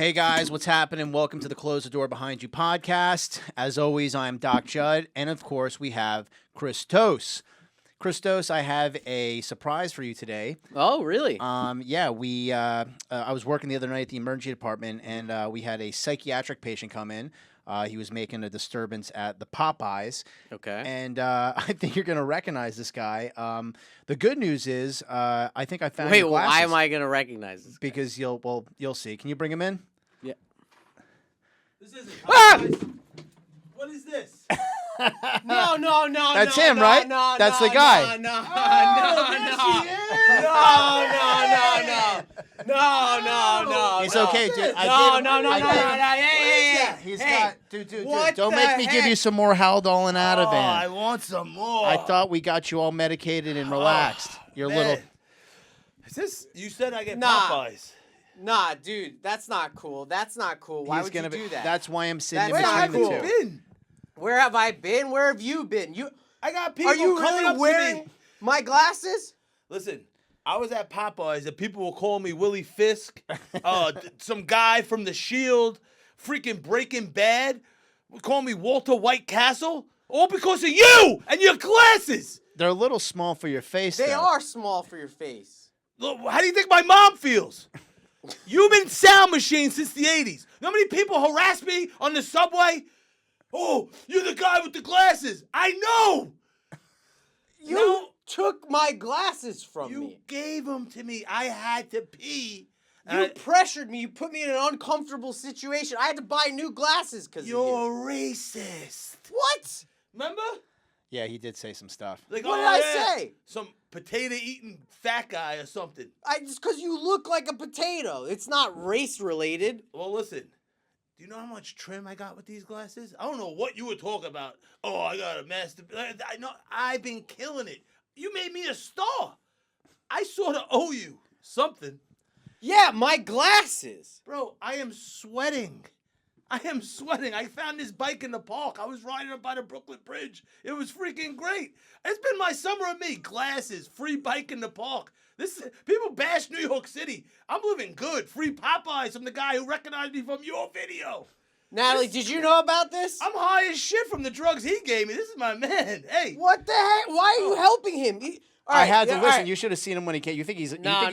Hey guys, what's happening? Welcome to the Close the Door Behind You podcast. As always, I'm Doc Jud, and of course, we have ChrisTos. ChrisTos, I have a surprise for you today. Oh, really? I was working the other night at the emergency department, and we had a psychiatric patient come in. He was making a disturbance at the Popeyes. Okay. And I think you're going to recognize this guy. The good news is, I think I found Wait, your glasses. why am I going to recognize this guy? Because you'll see. Can you bring him in? Yeah. This isn't Ah! What is this? No. That's him, right? That's the guy. No. He's okay, dude. Yeah. He's Hey, got, dude. what Don't the make me give heck? you some more Haldol and I Ativan. want some more. I thought we got you all medicated and relaxed. You're Man. little. Is this? You said I get Nah. Popeyes. Nah, dude, that's not cool. That's not cool. Why He's would gonna you do that? That's why I'm sitting That's in not between the cool. two. Been? Where have I been? Where have you been? I got people Are you coming really up to wearing me. my glasses? Listen, I was at Popeyes and people were calling me Willie Fisk, some guy from The Shield, freaking Breaking Bad, would call me Walter White Castle, all because of you and your glasses. They're a little small for your face. They though. are small for your face. Look, how do you think my mom feels? You've been sound machine since the 80s. You know how many people harass me on the subway? Oh, you're the guy with the glasses. I know. You took my glasses from You me. gave them to me. I had to pee. You pressured me. You put me in an uncomfortable situation. I had to buy new glasses because of you. You're racist. What? Remember? Yeah, he did say some stuff. Like, What did oh, I yeah, say? Some potato-eating fat guy or something. Just because you look like a potato. It's not race related. Well, listen. Do you know how much trim I got with these glasses? I don't know what you were talking about. Oh, I got a master. I know. I've been killing it. You made me a star. I sort of owe you something. Yeah, my glasses. Bro, I am sweating. I found this bike in the park. I was riding up by the Brooklyn Bridge. It was freaking great. It's been my summer of me. Glasses, free bike in the park. People bash New York City. I'm living good. Free Popeyes from the guy who recognized me from your video. Natalie, did you know about this? I'm high as shit from the drugs he gave me. This is my man. Hey. What the heck? Why are you helping him? I had to listen. You should have seen him when he came. You think he's No.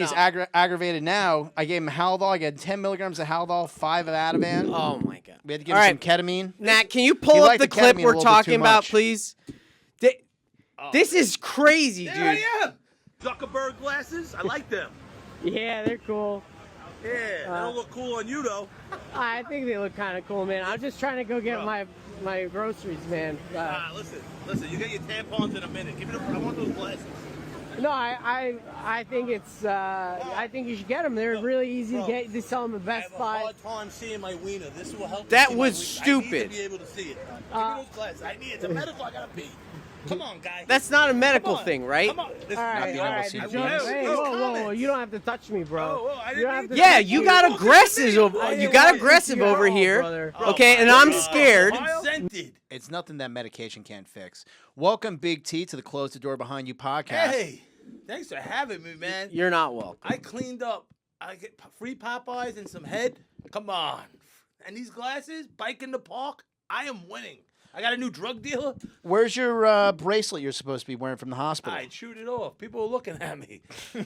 aggravated now? I gave him Haldol. I got 10 milligrams of Haldol, 5 of Ativan. Oh my god. We had to give him some ketamine. Nat, can you He pull up liked the the clip ketamine a we're little bit talking too about, much. please? This is crazy, dude. There I am. Zuckerberg glasses. I like them. Yeah, they're cool. Yeah, they don't look cool on you, though. I think they look kind of cool, man. I'm just trying to go get my groceries, man. Listen, you get your tampons in a minute. I want those glasses. No, I think it's I think you should get them. They're really easy to get. They sell them at I Best have a Buy. hard time seeing my wiener. This will help. That me see was my wiener. I stupid. need to be able to see it. Give me those glasses. I need it. It's a medical. I gotta pee. Come on, guy. That's not a medical Come on. thing, right? Come on. This All right, being all able to right. see Did the you- views. Hey, whoa, you don't have to touch me, bro. Oh, I You didn't don't have mean to to. Yeah, touch you me. got Focus on aggressive. the Over, video. you got Hey, aggressive you're over old, here. brother. Okay, and I'm scared. Consented. It's nothing that medication can't fix. Welcome, Big T, to the Close the Door Behind You podcast. Hey, thanks for having me, man. You're not welcome. I cleaned up. I get free Popeyes and some head. Come on. And these glasses, bike in the park, I am winning. I got a new drug dealer. Where's your bracelet you're supposed to be wearing from the hospital? I chewed it off. People are looking at me. I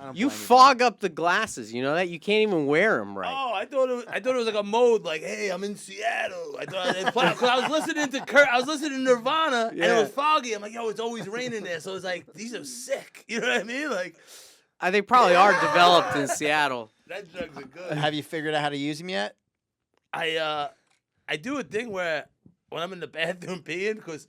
don't You blame fog up the glasses. You know that you can't even wear them right. Oh, I thought it was like a mode, like, hey, I'm in Seattle. I thought because I was listening to I was listening to Nirvana, and it Yeah. was foggy. I'm like, yo, it's always raining there, so it's like these are sick. You know what I mean? Like They probably are developed in Seattle. that drugs are good. Have you figured out how to use them yet? I do a thing where when I'm in the bathroom peeing, because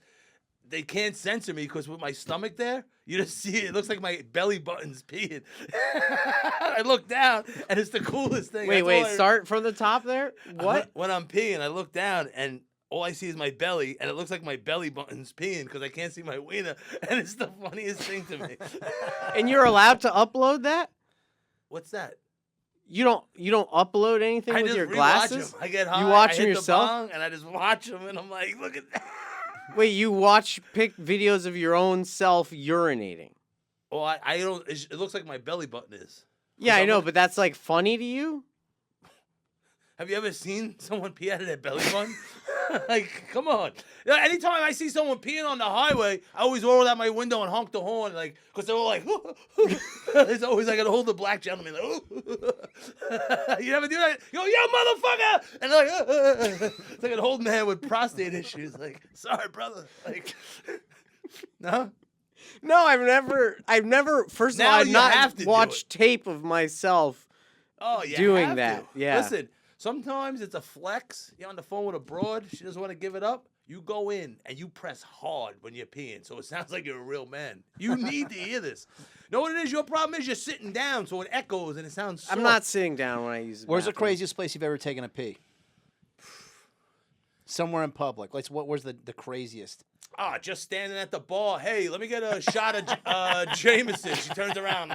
they can't censor me, because with my stomach there, you just see it looks like my belly button's peeing. I look down, and it's the coolest thing. Wait, start from the top there? What? When I'm peeing, I look down, and all I see is my belly, and it looks like my belly button's peeing because I can't see my wiener, and it's the funniest thing to me. And you're allowed to upload that? What's that? You don't upload anything I with just your rewatch glasses? 'em. I get high. You watch I them hit yourself? the bong, and I just watch them, and I'm like, look at that. Wait, you pick videos of your own self urinating? Well, I don't. It looks like my belly button is. Yeah, I I'm know, like- but that's like funny to you? Have you ever seen someone pee out of their belly button? Like, come on. You know, anytime I see someone peeing on the highway, I always roll out my window and honk the horn, like, because they're all like, it's always like an older black gentleman, like, you ever do that? You go, yo, motherfucker! And they're like, it's like an old man with prostate issues, like, sorry, brother. Like, no? No, I've never. First of all, Now I've you not have to do watched tape of myself. Oh, yeah. Doing that, yeah. Listen, sometimes it's a flex. You're on the phone with a broad. She doesn't want to give it up. You go in and you press hard when you're peeing, so it sounds like you're a real man. You need to hear this. Know what it is? Your problem is you're sitting down, so it echoes and it sounds soft. I'm not sitting down when I use the Where's the bathroom. craziest place you've ever taken a pee? Somewhere in public. Where's the craziest? Just standing at the bar. Hey, let me get a shot of Jameson. She turns around.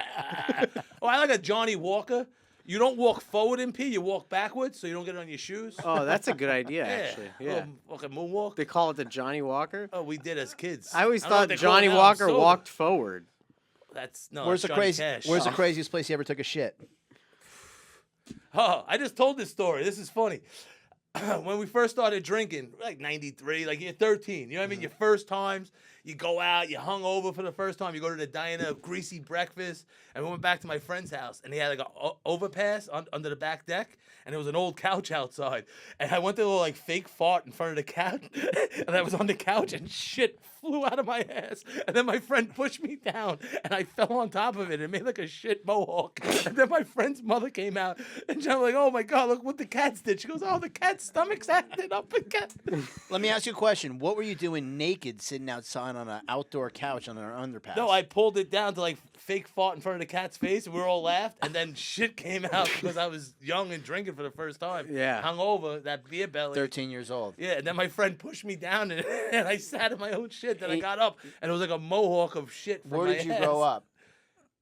Oh, I like a Johnny Walker. You don't walk forward in pee. You walk backwards, so you don't get it on your shoes. Oh, that's a good idea, actually. Yeah. Fucking moonwalk. They call it the Johnny Walker. Oh, we did as kids. I always don't know what thought they call it Johnny now. I'm Walker sober. walked forward. That's no. Where's the that's Johnny Cash. Where's the craziest place you ever took a shit? Oh, I just told this story. This is funny. When we first started drinking, like 93, like you're 13, you know what I mean? Your first times, you go out, you hung over for the first time, you go to the diner, greasy breakfast, and we went back to my friend's house, and he had like an overpass under the back deck, and there was an old couch outside, and I went to a little like fake fart in front of the couch, and I was on the couch, and shit flew out of my ass, and then my friend pushed me down, and I fell on top of it, and made like a shit mohawk, and then my friend's mother came out, and I'm like, oh my God, look what the cats did. She goes, oh, the cat's stomach's acting up again. Let me ask you a question. What were you doing naked sitting outside on an outdoor couch on an underpass? No, I pulled it down to like fake fart in front of the cat's face, and we all laughed, and then shit came out because I was young and drinking for the first time. Yeah. Hung over, that beer belly. 13 years old. Yeah, and then my friend pushed me down, and, and I sat in my own shit. Then I got up, and it was like a mohawk of shit from Where my did you ass. grow up?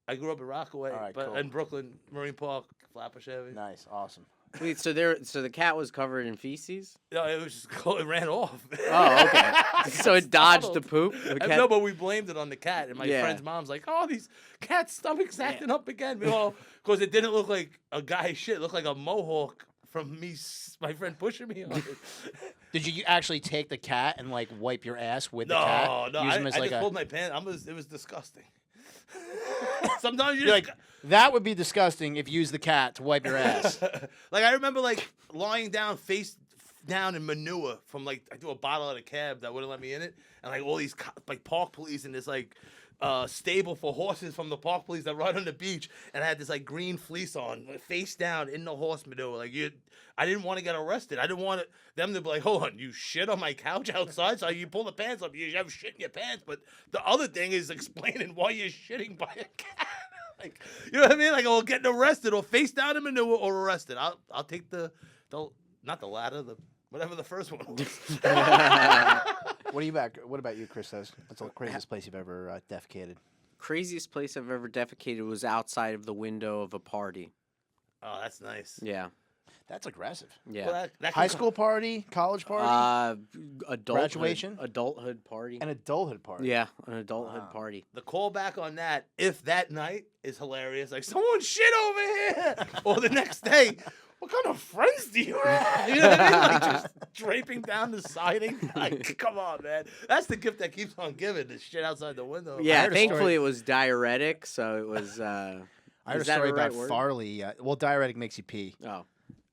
I grew up in Rockaway, All right, but cool. in Brooklyn, Marine Park, Flapper Chevy. Nice, awesome. Wait, so the cat was covered in feces? No, it was just it ran off. Oh, okay. So it dodged the poop? The cat- No, but we blamed it on the cat, and my Yeah. friend's mom's like, "Oh, these cats' stomachs acting up again." Well, because it didn't look like a guy's shit; it looked like a mohawk from me, my friend pushing me on it. Did you actually take the cat and like wipe your ass with the No, cat? no, Use I him as like just pulled my pants. It was disgusting. Sometimes You're like, that would be disgusting if you used the cat to wipe your ass. like I remember like lying down face down in manure from like I threw a bottle at a cab that wouldn't let me in it, and like all these like park police and this like stable for horses from the park police that ride on the beach, and I had this like green fleece on, face down in the horse manure. Like I didn't want to get arrested. I didn't want them to be like, hold on, you shit on my couch outside, so you pull the pants up, you have shit in your pants. But the other thing is explaining why you're shitting by a cat. Like, you know what I mean? Like, or getting arrested, or face down in manure, or arrested. I'll take the not the latter, whatever the first one was. What about you, Christos? What's the craziest place you've ever defecated? Craziest place I've ever defecated was outside of the window of a party. Oh, that's nice. Yeah. That's aggressive. Yeah. Well, that High school party, college party, Graduation? Adulthood party. an adulthood party. Yeah, an adulthood Wow. party. The callback on that, if that night is hilarious, like someone shit over here, or the next day, what kind of friends do you have? You know what I mean? Like just draping down the siding. Like, come on, man. That's the gift that keeps on giving. The shit outside the window. Yeah, heard a thankfully story- it was diuretic, so it was. I heard a is that story the right about word? Farley. Well, diuretic makes you pee. Oh,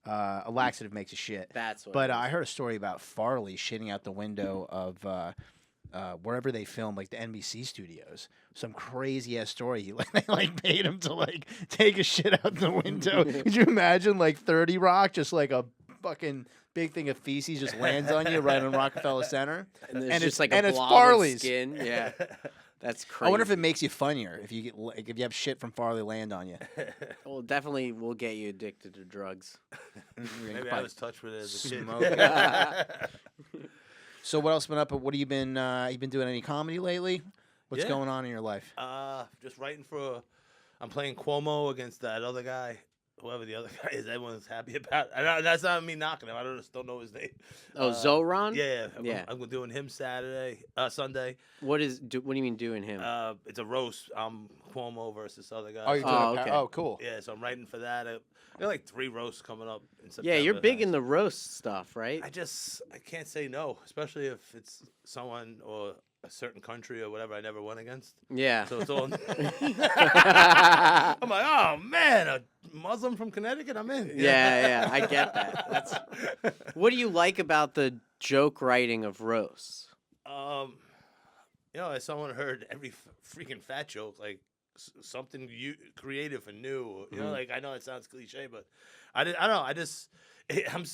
A laxative makes you shit. that's what. But it was. I heard a story about Farley shitting out the window of wherever they filmed, like the NBC studios. Some crazy ass story. He like paid him to like take a shit out the window. Could you imagine like 30 Rock, just like a fucking big thing of feces just lands on you right on Rockefeller Center? and there's and just it's- like and a it's blob Farley's. of skin. Yeah, that's crazy. I wonder if it makes you funnier if you get like, if you have shit from Farley land on you. Well, definitely will get you addicted to drugs. Maybe I was touched with it as a kid. Smoke. So what else been up? What have you been doing any comedy lately? What's Yeah. going on in your life? Just writing for. I'm playing Cuomo against that other guy. whoever the other guy is, everyone's happy about. And that's not me knocking him. I just don't know his name. Oh, Zoran? Yeah, Yeah. I'm doing him Sunday. What do you mean doing him? It's a roast. I'm Cuomo versus this other guy. Oh, you're doing okay. Oh, cool. Yeah, so I'm writing for that. There are like 3 roasts coming up in September. Yeah, you're big in the roast stuff, right? I can't say no, especially if it's someone or a certain country or whatever I never won against. Yeah. So it's all. I'm like, oh man, a Muslim from Connecticut, I'm in. Yeah, I get that. What do you like about the joke writing of roasts? As someone heard every freaking fat joke, like something creative and new. You know, like I know it sounds cliche, but I don't know.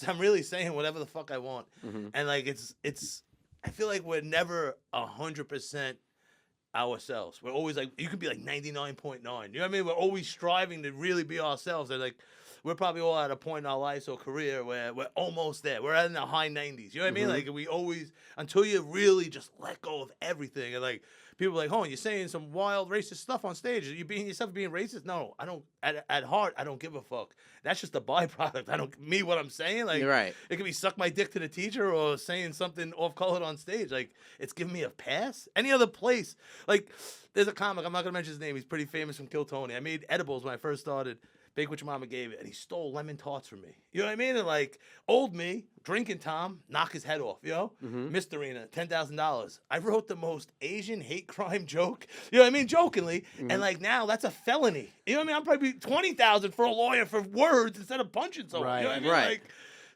I'm really saying whatever the fuck I want, and like it's. I feel like we're never 100% ourselves. We're always like, you could be like 99.9. You know what I mean? We're always striving to really be ourselves. And like, we're probably all at a point in our lives or career where we're almost there. We're in the high 90s. You know what I mean? Like, we always, until you really just let go of everything. And like, people are like, oh, you're saying some wild racist stuff on stage. Are you being yourself being racist? No, I don't. At heart, I don't give a fuck. That's just a byproduct. What I'm saying. Like, You're right. It could be suck my dick to the teacher or saying something off color on stage. Like, it's giving me a pass. Any other place. Like, there's a comic. I'm not going to mention his name. He's pretty famous from Kill Tony. I made edibles when I first started. Bake what your mama gave it, and he stole lemon tarts from me. You know what I mean? And like old me, drinking Tom, knock his head off. You know, Misdemeanor, $10,000. I wrote the most Asian hate crime joke. You know what I mean? Jokingly, and like now that's a felony. You know what I mean? I'm probably $20,000 for a lawyer for words instead of punching someone. Right. You know what I mean? Right. Like,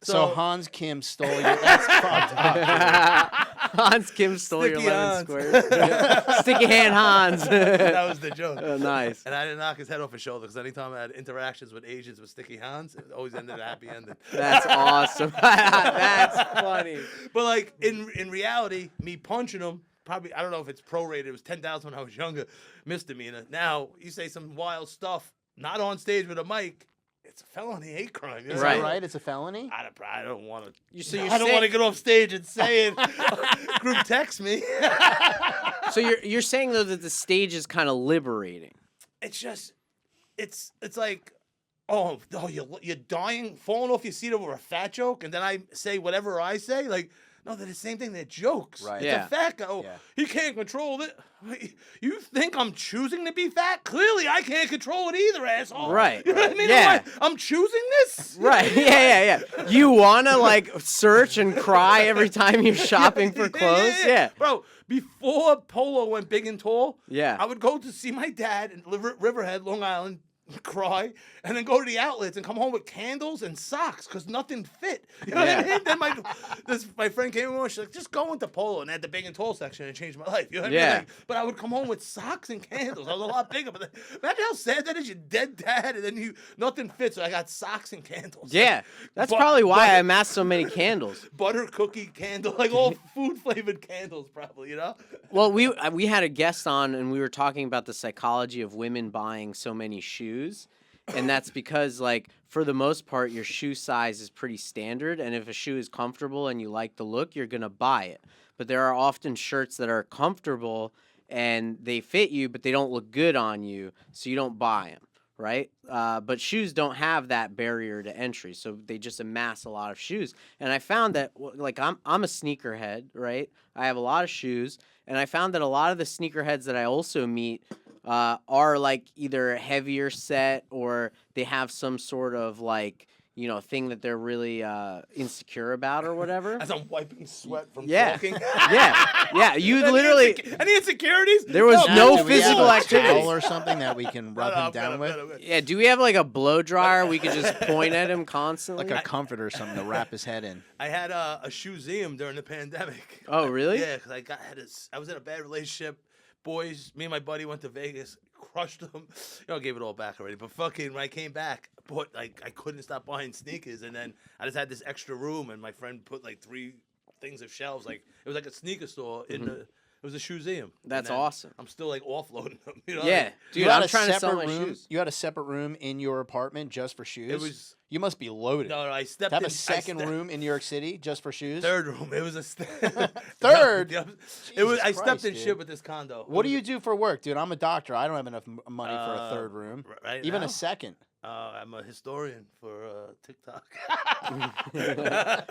So Hans Kim stole your. That's fucked up. Hans Kim stole your Sticky lemon Hans. squares. Yeah. Sticky hand Hans. that was the joke. Oh, nice. And I didn't knock his head off his shoulder because anytime I had interactions with Asians with sticky hands, it always ended in a happy ending. That's awesome. That's funny. But like in reality, me punching him, probably I don't know if it's prorated. It was 10,000 when I was younger, misdemeanor. Now you say some wild stuff, not on stage with a mic. It's a felony hate crime. You know? Is Right. that right? It's a felony. I don't want to. So you're I don't saying- want to get off stage and say it. Group text me. So you're saying though that the stage is kind of liberating. It's just, it's like, oh, you're dying, falling off your seat over a fat joke, and then I say whatever I say, like. No, they're the same thing. They're jokes. Right. It's Yeah. a fat guy. Oh, Yeah. he can't control it. You think I'm choosing to be fat? Clearly, I can't control it either, asshole. Right. You know what I mean? Yeah. I'm choosing this. Right. Yeah. You wanna like search and cry every time you're shopping for clothes? Yeah. Bro, before Polo went big and tall, Yeah. I would go to see my dad in Riverhead, Long Island, cry, and then go to the outlets and come home with candles and socks because nothing fit. You know what I mean? Then my friend came over, she's like, just go into Polo, and they had the big and tall section and it changed my life. You know what I Yeah. mean? Like, but I would come home with socks and candles. I was a lot bigger. But imagine how sad that is. Your dead dad, and then nothing fits. So I got socks and candles. Yeah. That's But- probably why I but- amassed so many candles. Butter cookie candle, like all food flavored candles, probably. You know? Well, we had a guest on and we were talking about the psychology of women buying so many shoes. And that's because, like, for the most part, your shoe size is pretty standard. And if a shoe is comfortable and you like the look, you're going to buy it. But there are often shirts that are comfortable and they fit you, but they don't look good on you. So you don't buy them, right? But shoes don't have that barrier to entry. So they just amass a lot of shoes. And I found that, like, I'm a sneakerhead, right? I have a lot of shoes. And I found that a lot of the sneakerheads that I also meet are like either heavier set or they have some sort of like, you know, thing that they're really insecure about or whatever. As I'm wiping sweat from Yeah. talking. Yeah. You literally, Any insecurities? there was Now, no do we have physical a activity. towel or something that we can rub him down with, Yeah. Do we have like a blow dryer we could just point at him constantly? like a comforter or something to wrap his head in? I had a shoeseum during the pandemic. Oh, really? Yeah, because I was in a bad relationship. Boys, me and my buddy went to Vegas, crushed them. You know, I gave it all back already. But fucking, when I came back, I couldn't stop buying sneakers. And then I just had this extra room, and my friend put like 3 things of shelves. Like, it was like a sneaker store in the. It was a shoeseum. That's And then awesome. I'm still like offloading them. You know? Yeah. Dude, You had I'm a trying to sell separate my room. shoes. You had a separate room in your apartment just for shoes. It was. You must be loaded. No, I stepped To have in. a second room in New York City just for shoes. Third room. It was a Third? No, it was. Jesus I stepped Christ, in dude. shit with this condo. What do you do for work, dude? I'm a doctor. I don't have enough money for a third room. Right Even now? a second. I'm a historian for TikTok.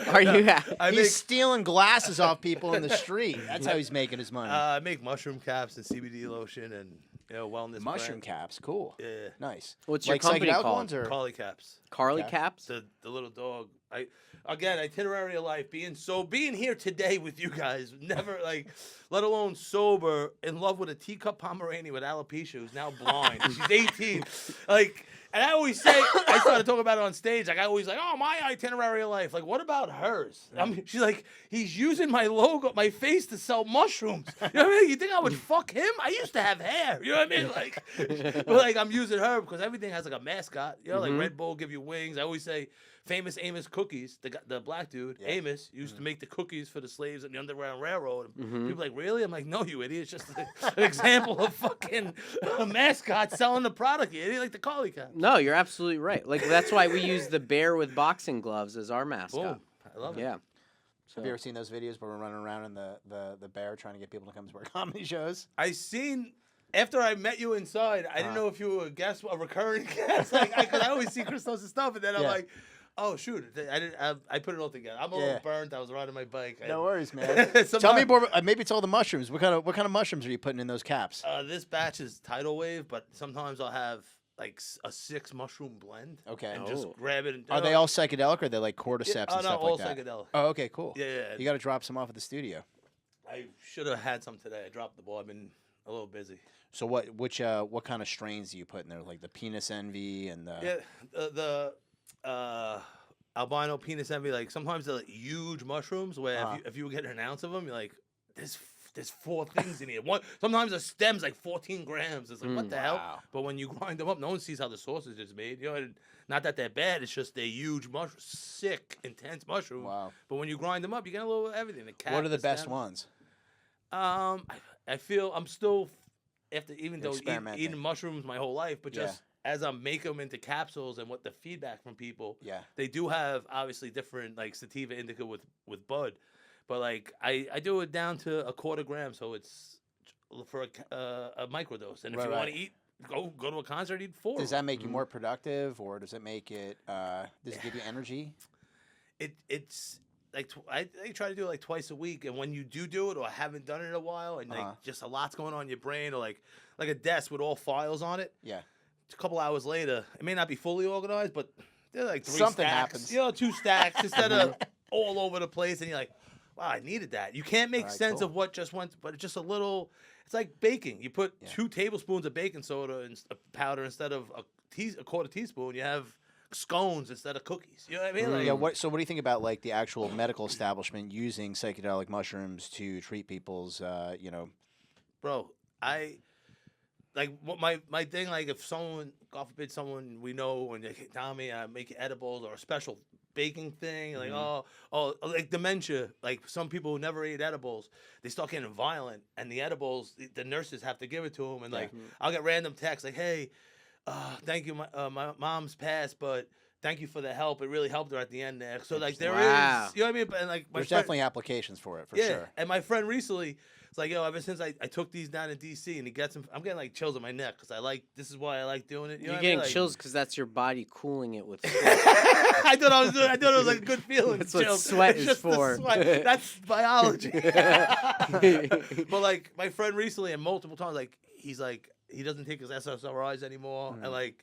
Are you? He's stealing glasses off people in the street. That's how he's making his money. I make mushroom caps and CBD lotion and wellness. Mushroom brand. caps, cool. Yeah. Nice. What's your like company psychedelic called? ones or? Carly caps. Carly Okay. Caps. The little dog. Itinerary of life. Being here today with you guys, never let alone sober, in love with a teacup Pomeranian with alopecia who's now blind. She's 18. And I always say, I started talking about it on stage. I always oh, my itinerary of life. What about hers? She's like, he's using my logo, my face to sell mushrooms. You know what I mean? You think I would fuck him? I used to have hair. You know what I mean? But I'm using her because everything has a mascot. Like Red Bull give you wings. I always say, famous Amos Cookies, the black dude, Amos, used to make the cookies for the slaves in the Underground Railroad. People are like, really? I'm like, no, you idiot. It's just an example of fucking a mascot selling the product, you idiot, like the Carly Cap. No, you're absolutely right. That's why we use the bear with boxing gloves as our mascot. Boom. I love it. Yeah. So. Have you ever seen those videos where we're running around in the bear trying to get people to come to our comedy shows? I seen. After I met you inside, I didn't know if you were a recurring guest. Because I always see Christos' stuff, and then I'm like, oh shoot! I put it all together. I'm a little burnt. I was riding my bike. No worries, man. Tell me more. Maybe it's all the mushrooms. What kind of mushrooms are you putting in those caps? This batch is tidal wave, but sometimes I'll have a 6 mushroom blend. Okay. And just grab it. And, are they all psychedelic or are they like cordyceps and stuff all like that? psychedelic. Oh, okay, cool. Yeah. You got to drop some off at the studio. I should have had some today. I dropped the ball. I've been a little busy. So what kind of strains do you put in there? Like the penis envy and the the albino penis envy. Sometimes they're huge mushrooms where if you get an ounce of them, you're like, there's 4 things in here. Sometimes a stem's 14 grams. It's what the hell? But when you grind them up, no one sees how the sausage is made. Not that they're bad. It's just they're huge mushrooms, sick, intense mushrooms. Wow. But when you grind them up, you get a little of everything. What are the best ones? I feel I'm still even though experimenting. eating mushrooms my whole life, but just as I make them into capsules and what the feedback from people, they do have obviously different sativa indica with bud. But I do it down to a 1/4 gram, so it's for a microdose. And if you want to eat, go to a concert, eat 4. Does that make you more productive, or does it make it? Does it give you energy? It's I try to do it twice a week, and when you do it, or I haven't done it in a while, and just a lot's going on in your brain, or like a desk with all files on it. Yeah. A couple hours later, it may not be fully organized, but they're 3 Something stacks. happens. 2 stacks instead of all over the place, and you're like, wow, I needed that. You can't make sense of what just went, but it's just a little. It's like baking. You put 2 tablespoons of baking soda and powder instead of a 1/4 teaspoon. You have scones instead of cookies. You know what I mean? So what do you think about the actual medical establishment using psychedelic mushrooms to treat people's Bro, what my thing, if someone, God forbid, someone we know, and like, Tommy, I make edibles or a special baking thing, like dementia, some people who never ate edibles, they start getting violent, and the edibles, the nurses have to give it to them, and I'll get random texts like, hey, thank you, my mom's passed, but thank you for the help. It really helped her at the end there. So there is, you know what I mean? And there's definitely applications for it, for sure. And my friend recently, it's like, ever since I took these down in DC, and he gets them, I'm getting chills in my neck because this is why I like doing it. You're getting chills because that's your body cooling it with sweat. I thought it was a good feeling. That's what sweat is for. That's biology. But my friend recently, and multiple times, he's he doesn't take his SSRIs anymore, and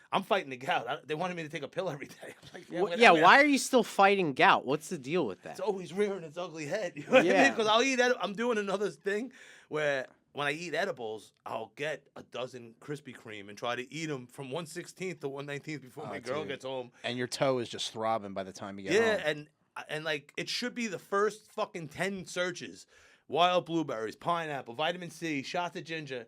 I'm fighting the gout. They wanted me to take a pill every day. I'm like, why are you still fighting gout? What's the deal with that? It's always rearing its ugly head. You know what I mean? Because I'll eat. I'm doing another thing where when I eat edibles, I'll get a dozen Krispy Kreme and try to eat them from 1/16 to 1/19 before my girl gets home. And your toe is just throbbing by the time you get home. and it should be the first fucking 10 searches. Wild blueberries, pineapple, vitamin C, shots of ginger.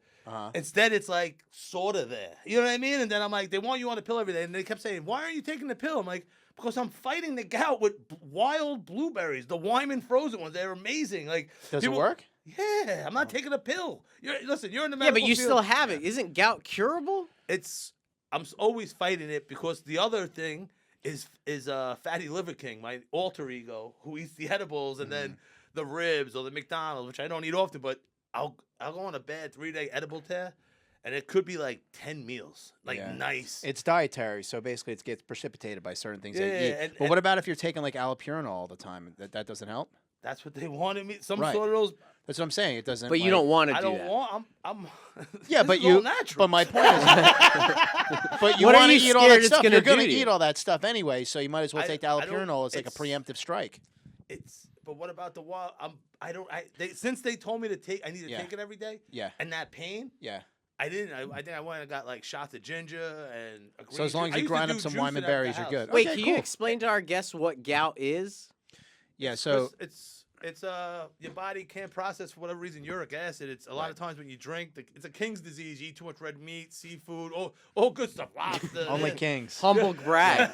Instead, it's sort of there. You know what I mean? And then I'm like, they want you on a pill every day. And they kept saying, why aren't you taking the pill? I'm like, because I'm fighting the gout with wild blueberries, the Wyman frozen ones. They're amazing. Does it work? Yeah, I'm not taking a pill. Listen, you're in the medical but you field. still have it. Isn't gout curable? I'm always fighting it because the other thing is Fatty Liver King, my alter ego, who eats the edibles and then the ribs or the McDonald's, which I don't eat often, but I'll go on a bad 3-day edible tear, And it could be like 10 meals, like Yeah. nice. It's dietary, so basically it gets precipitated by certain things that you Yeah, eat. But what about if you're taking like allopurinol all the time? That doesn't help? That's what they wanted me. Some Right. sort of those. That's what I'm saying. It doesn't. But you like- don't want to I do don't that. want. I'm. Yeah, this but is all you. natural. But my point is. But you What are want to you eat all scared that it's stuff. gonna You're going do to to you? eat all that stuff anyway, so you might as well I- take the I don't- allopurinol as like a it's- preemptive strike. But what about the wild? Since they told me to take, I need to Yeah. take it every day. Yeah. And that pain, Yeah. I didn't. I think I went and got like shots of ginger and. A green So as long juice. as I you used to grind do up some juicing Wyman at the berries, you're house. good. Wait, Okay, can cool. you explain to our guests what gout is? Yeah. So It's your body can't process for whatever reason uric acid. It's a lot of times when you drink, it's a king's disease. You eat too much red meat, seafood, all good stuff. Lobster. only kings. Humble brag.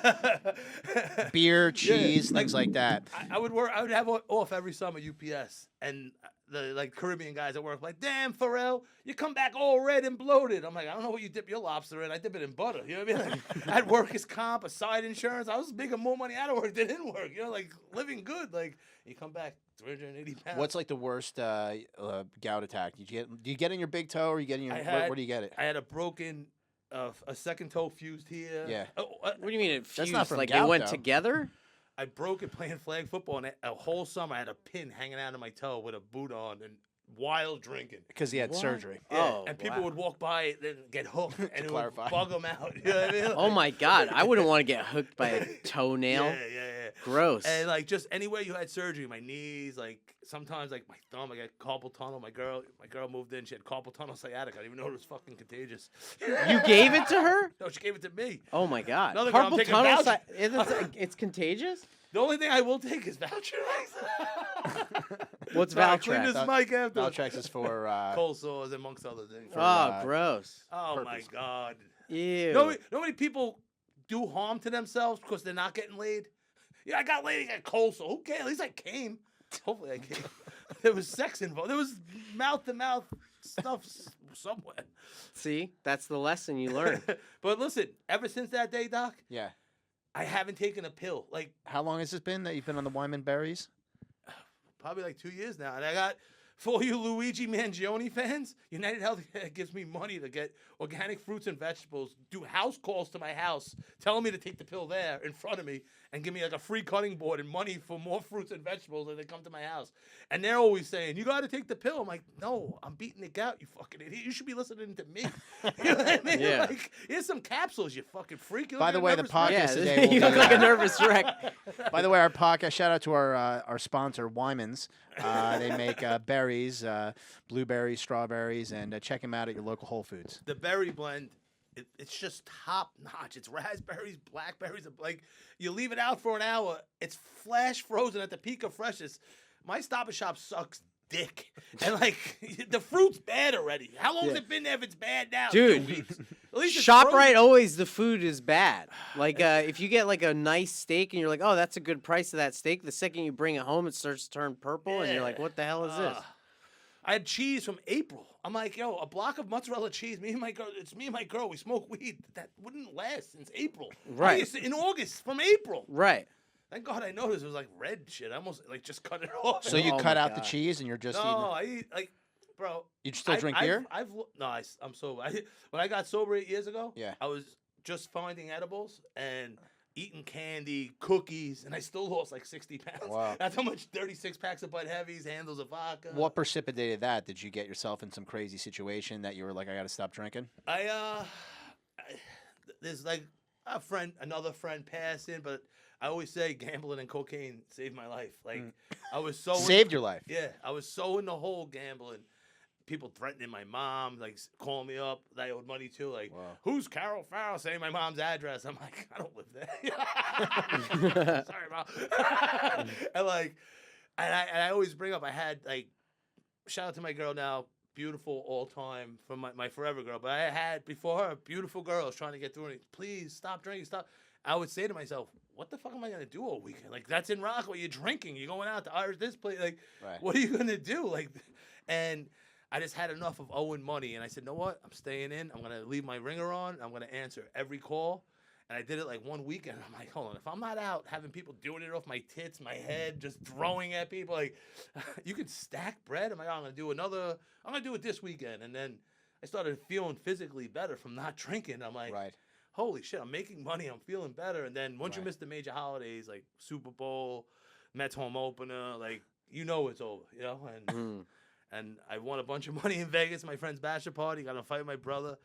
Beer, cheese, things like that. I would work. I would have off every summer UPS, and the like Caribbean guys at work like, damn Pharrell, you come back all red and bloated. I'm like, I don't know what you dip your lobster in. I dip it in butter. You know what I mean? Like, I had workers comp, a side insurance. I was making more money out of work than in work. You know, like living good. Like you come back 380 pounds. What's like the worst gout attack? Do you get in your big toe or you get in your? Where do you get it? I had a broken, a second toe fused here. Yeah. What do you mean it That's fused? not from Like gout, they went though. together? I broke it playing flag football, and a whole summer I had a pin hanging out of my toe with a boot on and wild drinking. Because he had What? surgery. Yeah, Oh, and people wow. would walk by it and get hooked, and it would clarify. bug them out. You know what I mean? Oh my God, I wouldn't want to get hooked by a toenail. Yeah. Gross. And like just anywhere you had surgery, my knees, like sometimes like my thumb, I got carpal tunnel. My girl moved in, she had carpal tunnel sciatica. I didn't even know it was fucking contagious. You gave it to her? No, she gave it to me. Oh my God. Another girl, I'm Carpal taking tunnel. voucher. It's contagious. The only thing I will take is Valtrex. What's Sorry, clean Valtrex? this mic after. Valtrex is for Cold sores amongst other things. Oh, gross. Oh my purpose. God. Ew. Know how many people do harm to themselves because they're not getting laid? Yeah, I got laid, I got cold sore. Who cares? At least I came. Hopefully I came. There was sex involved. There was mouth-to-mouth stuff somewhere. See, that's the lesson you learn. But listen, ever since that day, Doc, yeah. I haven't taken a pill. Like, How long has it been that you've been on the Wyman berries? probably like 2 years now. And I got, for all you Luigi Mangione fans, United Healthcare gives me money to get organic fruits and vegetables, do house calls to my house, telling me to take the pill there in front of me, and give me like a free cutting board and money for more fruits and vegetables as they come to my house. And they're always saying, you got to take the pill. I'm like, no, I'm beating the gout, you fucking idiot. You should be listening to me. You know what I mean? Yeah. Like, here's some capsules, you fucking freak. You By look the like a way, the nervous podcast wreck. Yeah, today will you look be, like a nervous wreck. By the way, our podcast, shout out to our sponsor, Wyman's. They make berries, blueberries, strawberries, and check them out at your local Whole Foods. The berry blend, it's just top notch. It's raspberries, blackberries, like you leave it out for an hour, it's flash frozen at the peak of freshness. My Stop and Shop sucks dick, and like the fruit's bad already. How long has it been there if it's bad now? Dude, 2 weeks. At least it's ShopRite frozen. always the food is bad. Like if you get like a nice steak and you're like, oh, that's a good price of that steak. The second you bring it home, it starts to turn purple, and you're like, what the hell is this? I had cheese from April. I'm like, yo, a block of mozzarella cheese. Me and my girl. We smoke weed. That wouldn't last since April. Right. In August from April. Right. Thank God I noticed it was like red shit. I almost like just cut it off. So you Oh cut my out the God. cheese and you're just No, eating. I eat like, bro. You still drink beer? I'm sober. When I got sober 8 years ago, Yeah. I was just finding edibles and eating candy, cookies, and I still lost like 60 pounds. Wow. That's how much 36 packs of Bud Heavies, handles of vodka. What precipitated that? Did you get yourself in some crazy situation that you were like, I got to stop drinking? There's like another friend passing, but I always say gambling and cocaine saved my life. Like I was so Saved your life. Yeah, I was so in the hole gambling. People threatening my mom, like calling me up. That I owed money to. Like, Wow. who's Carol Farrell? Saying my mom's address. I'm like, I don't live there. Sorry, mom. and I always bring up. I had like, shout out to my girl now, beautiful all time from my forever girl. But I had before her beautiful girls trying to get through it. Please stop drinking. Stop. I would say to myself, what the fuck am I gonna do all weekend? Like that's in Rockaway. You're drinking. You're going out to Irish this place. Like, Right. what are you gonna do? Like, and I just had enough of owing money, and I said, "No, what? I'm staying in. I'm gonna leave my ringer on. I'm gonna answer every call." And I did it like one weekend. I'm like, hold on, if I'm not out having people doing it off my tits, my head, just throwing at people, like, you can stack bread. I'm like, oh, I'm gonna do it this weekend, and then I started feeling physically better from not drinking. I'm like, Right. holy shit, I'm making money. I'm feeling better. And then once you Right. miss the major holidays like Super Bowl, Mets home opener, like it's over, And I won a bunch of money in Vegas. My friend's bachelor party. Got in a fight with my brother,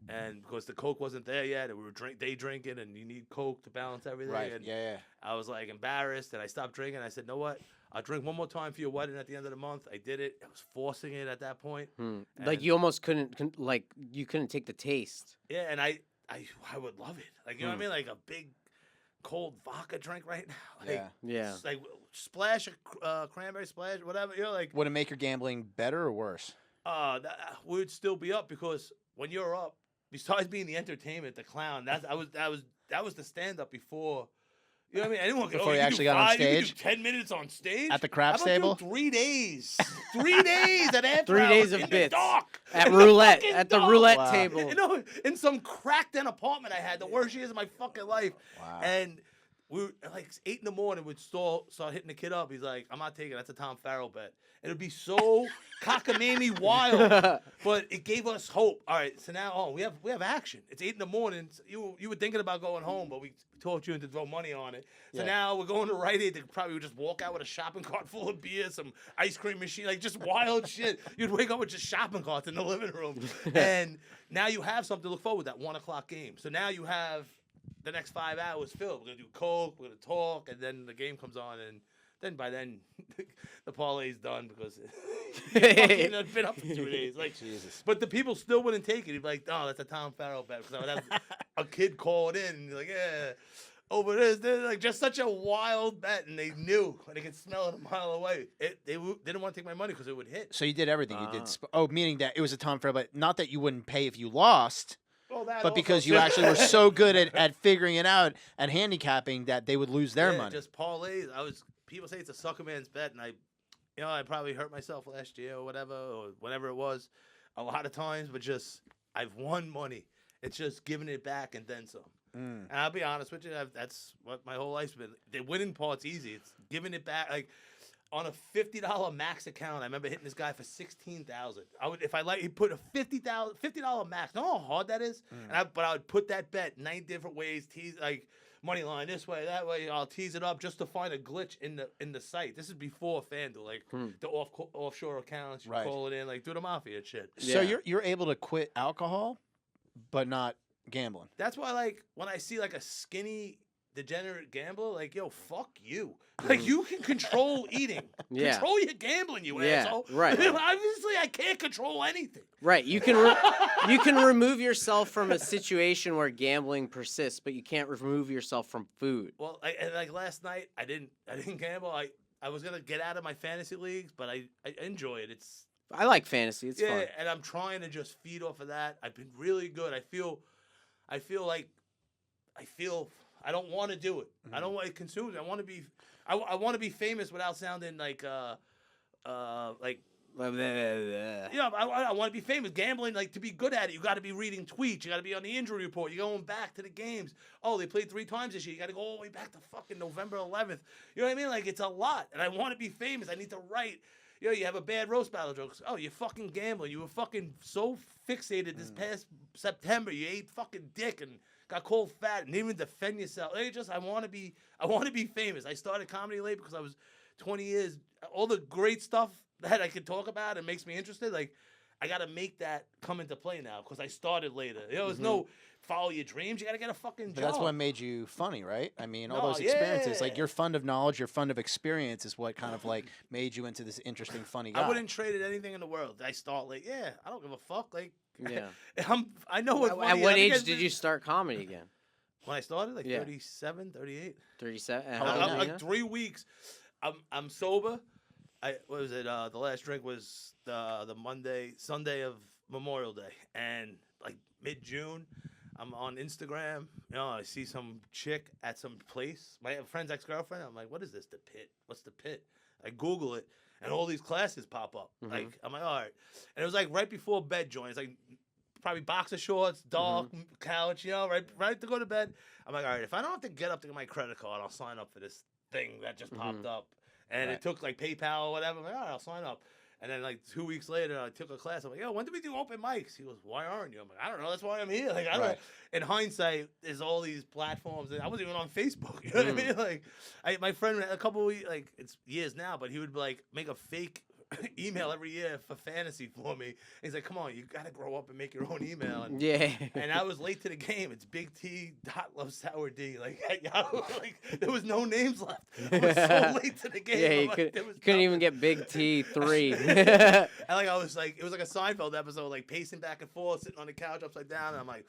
and because the coke wasn't there yet, and we were day drinking, and you need coke to balance everything. Right. And Yeah. I was like embarrassed, and I stopped drinking. I said, "No, what? I'll drink one more time for your wedding at the end of the month." I did it. I was forcing it at that point. Like you almost couldn't like you couldn't take the taste. Yeah, and I would love it. Like, you know what I mean? Like a big cold vodka drink right now. Like, Yeah. Like splash a cranberry splash, whatever. Like. Would it make your gambling better or worse? We'd still be up because when you're up, besides being the entertainment, the clown, that was the stand up before. You know what I mean? Anyone could, Before you could actually do got on 5, you could stage? do 10 minutes on stage At the craps How about table? do 3 days. 3 days at after 3 days of in bits. The dark. At roulette, Fucking at the dark. roulette Wow. table. In some cracked in apartment I had, the worst years of my fucking life. Wow. And we were like 8 in the morning. We'd start hitting the kid up. He's like, "I'm not taking it. That's a Tom Farrell bet." It'd be so cockamamie wild, but it gave us hope. All right, so now we have action. It's 8 in the morning. So you were thinking about going home, but we talked you into throw money on it. So now we're going to Rite Aid. They probably would just walk out with a shopping cart full of beer, some ice cream machine, like just wild shit. You'd wake up with just shopping carts in the living room, and now you have something to look forward to, that 1 o'clock game. So now you have the next 5 hours filled. We're gonna do coke, we're gonna talk, and then the game comes on, and then by then the parlay's done because it's been up for 2 days. Like, Jesus. but the people still wouldn't take it. He'd be like, "Oh, that's a Tom Farrell bet." Because I would have a kid call it in, and you're like, "Yeah, over this." They're like just such a wild bet, and they knew, and they could smell it a mile away. They didn't want to take my money because it would hit. So you did everything. You did. Meaning that it was a Tom Farrell, but not that you wouldn't pay if you lost. Well, that But also, because you actually were so good at figuring it out, at handicapping, that they would lose their money. Just parlays. People say it's a sucker man's bet, and I probably hurt myself last year or whatever, or whenever it was, a lot of times. But just I've won money. It's just giving it back and then some. And I'll be honest with you, that's what my whole life's been. The winning part's easy. It's giving it back. Like on a $50 max account, I remember hitting this guy for $16,000. He put a $50 max. Know how hard that is? But I would put that bet 9 different ways, tease like money line this way, that way. I'll tease it up just to find a glitch in the site. This is before FanDuel, like the offshore accounts. You call it in, like do the mafia shit. So you're able to quit alcohol, but not gambling. That's why, like, when I see like a skinny degenerate gambler, like, yo, fuck you. Like, you can control eating. Control your gambling, you asshole. Right. Obviously, I can't control anything. Right. You can you can remove yourself from a situation where gambling persists, but you can't remove yourself from food. Well, like last night, I didn't gamble. I was gonna get out of my fantasy leagues, but I enjoy it. I like fantasy. It's fun. And I'm trying to just feed off of that. I've been really good. I feel I don't want to do it. I don't want to consume it. I want to be. I want to be famous without sounding like I want to be famous. Gambling, like, to be good at it, you got to be reading tweets. You got to be on the injury report. You're going back to the games. Oh, they played 3 times this year. You got to go all the way back to fucking November 11th. You know what I mean? Like, it's a lot, and I want to be famous. I need to write. You have a bad roast battle jokes. Oh, you're fucking gambling. You were fucking so fixated this past September. You ate fucking dick and got called fat and didn't even defend yourself. I want to be famous. I started comedy late because I was 20 years. All the great stuff that I could talk about and makes me interested. Like, I got to make that come into play now because I started later. There's no follow your dreams. You got to get a fucking job. But that's what made you funny, right? I mean, all No, those experiences, like yeah. your fund of knowledge, your fund of experience is what kind of like made you into this interesting, funny guy. I wouldn't trade it anything in the world. I start late. Yeah, I don't give a fuck. Like, Yeah. I know what. At what age did you start comedy again? When I started, like Yeah. 37, 38. 37. How old are you Like now? 3 weeks. I'm sober. What was it? The last drink was the Sunday of Memorial Day, and like mid-June, I'm on Instagram. I see some chick at some place. My friend's ex-girlfriend. I'm like, what is this? The Pit? What's the Pit? I Google it, and all these classes pop up. Like, I'm like, all right. And it was like right before bed joint. It's like probably boxer shorts, dark couch, right to go to bed. I'm like, all right, if I don't have to get up to get my credit card, I'll sign up for this thing that just popped up. And it took like PayPal or whatever. I'm like, all right, I'll sign up. And then like 2 weeks later, I took a class. I'm like, yo, when do we do open mics? He goes, why aren't you? I'm like, I don't know. That's why I'm here. Like, I don't. Right. In hindsight, there's all these platforms, and I wasn't even on Facebook. You know what I mean? Like, my friend, a couple of like it's years now, but he would like make a fake email every year for fantasy for me. And he's like, come on, you gotta grow up and make your own email. And, Yeah. and I was late to the game. It's Big T Love Sour D. Like, like there was no names left. I was so late to the game. Yeah, you, Like, could, there was you couldn't even nothing. get Big T 3. And like I was like, it was like a Seinfeld episode, like pacing back and forth, sitting on the couch upside down, and I'm like,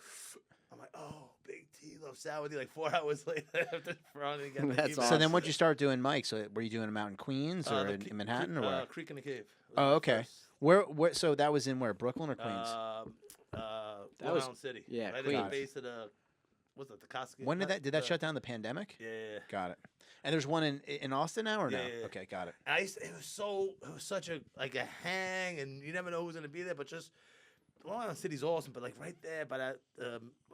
oh, Big T Love Sour D. Like 4 hours later, after running again. That's So awesome. then, what'd you start doing mics? So were you doing them out in Queens or in Manhattan or where? Creek in the Cave. Oh, okay. Where? So that was in where? Brooklyn or Queens? That was- Long Island City. yeah, right at Queens. the base of the, what's it, the Costco? When did that shut down? The pandemic? Yeah. Got it. And there's one in Austin now or no? Yeah. Okay, got it. It was such a hang, and you never know who's gonna be there. But just Long Island City's awesome, but like right there by that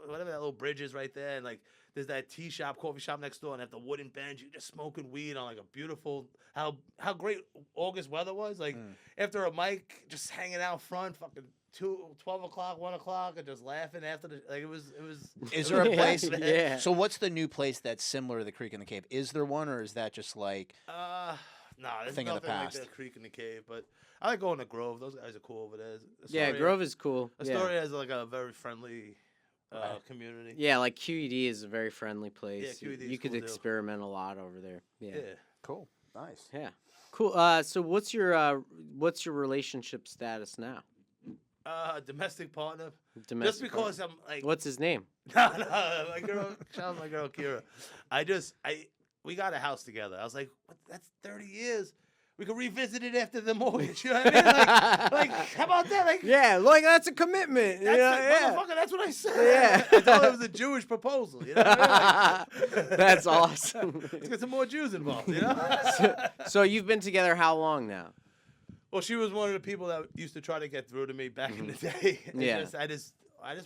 whatever that little bridge is right there, and like there's that coffee shop next door, and at the wooden bench, you're just smoking weed on like a beautiful how great August weather was. Like after a mic, just hanging out front, fucking 12 o'clock, 1 o'clock, and just laughing after the like it was. Is there a Yeah, place? yeah. So what's the new place that's similar to the Creek in the Cave? Is there one, or is that just like? Nah, there's Thing of the nothing like past. the Creek in the Cave, but I like going to Grove. Those guys are cool over there. Yeah, Grove is cool. Yeah. Astoria has like a very friendly community. Yeah, like QED is a very friendly place. Yeah, QED is you could cool, too. experiment a lot over there. Yeah. Cool. Nice. Yeah. Cool. So what's your relationship status now? Domestic partner. Domestic Just because I'm like, What's his name? no, my girl, shout out my girl Kira. We got a house together. I was like, what, that's 30 years. We could revisit it after the mortgage. You know what I mean? Like how about that? Like, Yeah, like that's a commitment. that's motherfucker. That's what I said. Yeah. I thought it was a Jewish proposal. You know what I mean? Like, That's awesome. let's get some more Jews involved. You know? So you've been together how long now? Well, she was one of the people that used to try to get through to me back in the day. Yeah. I just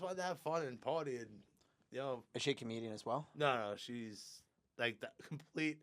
wanted to have fun and party, and Is she a comedian as well? no, she's like the complete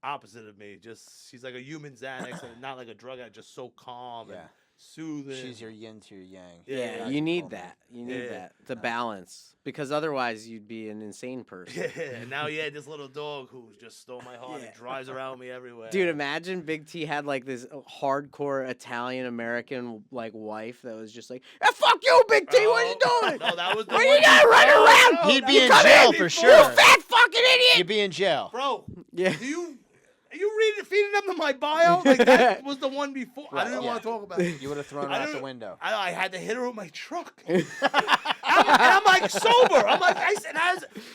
opposite of me. Just she's like a human Xanax and not like a drug addict. Just so calm and Yeah. soothing. She's your yin to your yang. Yeah, Yeah, you need cool. that. You need Yeah. that. The balance. Because otherwise you'd be an insane person. Yeah, and now he had this little dog who just stole my heart. Yeah. He drives around me everywhere. Dude, imagine Big T had like this hardcore Italian American like wife that was just like, fuck you, Big T, what are you doing? No, that was the What are one you doing running before. around? No, He'd that be was in the jail one for before. sure. You fat fucking idiot! You'd be in jail. Bro, Yeah. are you feeding them to my bio? Like that was the one before. I Right, didn't yeah. want to talk about it. You would have thrown her I out the don't- window. I had to hit her with my truck. I'm like sober. I'm like, I said,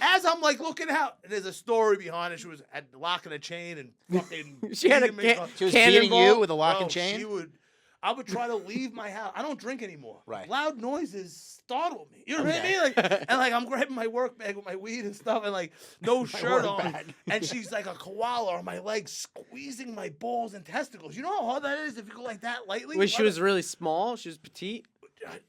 as I'm like looking out, and there's a story behind it. She was locking a chain and fucking. She had a beating me. She was beating you Cannonball? with a lock Bro, and chain? I would try to leave my house. I don't drink anymore. Right. Loud noises startle me. You know what I Okay. mean? Like, and like I'm grabbing my work bag with my weed and stuff, and like no shirt work on, bag. and she's like a koala on my legs, squeezing my balls and testicles. You know how hard that is if you go like that lightly. Wait, she was really small? She was petite?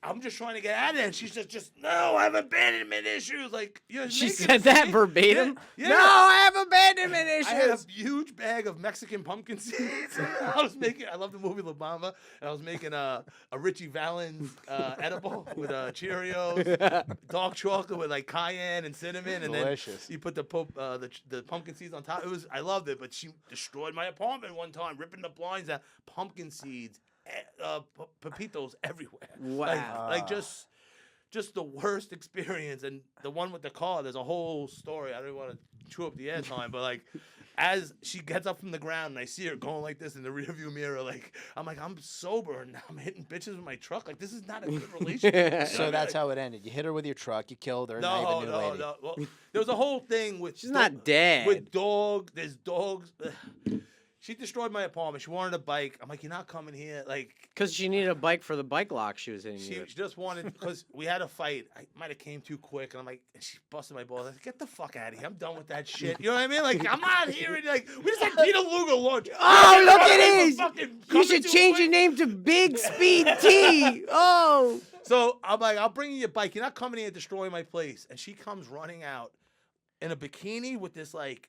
I'm just trying to get out of there. And she's just no, I have abandonment issues. Like, you're She making said that me- verbatim? Yeah. No, I have abandonment issues. I had a huge bag of Mexican pumpkin seeds. I love the movie La Bamba, and I was making a Richie Valens edible with Cheerios, dark chocolate with like cayenne and cinnamon, and Delicious. then you put the pumpkin seeds on top. I loved it, but she destroyed my apartment one time, ripping the blinds out, pumpkin seeds, pepitos everywhere. Wow. Like just the worst experience. And the one with the car, there's a whole story. I don't want to chew up the airtime, but like as she gets up from the ground and I see her going like this in the rearview mirror, like I'm sober and I'm hitting bitches with my truck. Like this is not a good relationship. So that's how it ended. You hit her with your truck. You killed her. now you have a new lady. No. Well, there was a whole thing with She's not dead. with there's dogs. She destroyed my apartment. She wanted a bike. I'm like, you're not coming here. Like, Because she needed a bike for the bike lock she was hitting she you with. just wanted, because we had a fight. I might have came too quick. And I'm like, and she busted my balls. I said, get the fuck out of here. I'm done with that shit. You know what I mean? Like, I'm not here. And like, we just had Peter Luger lunch. Oh, look at this! this! You should change your name to Big Speed T. Oh. So I'm like, I'll bring you your bike. You're not coming here and destroying my place. And she comes running out in a bikini with this like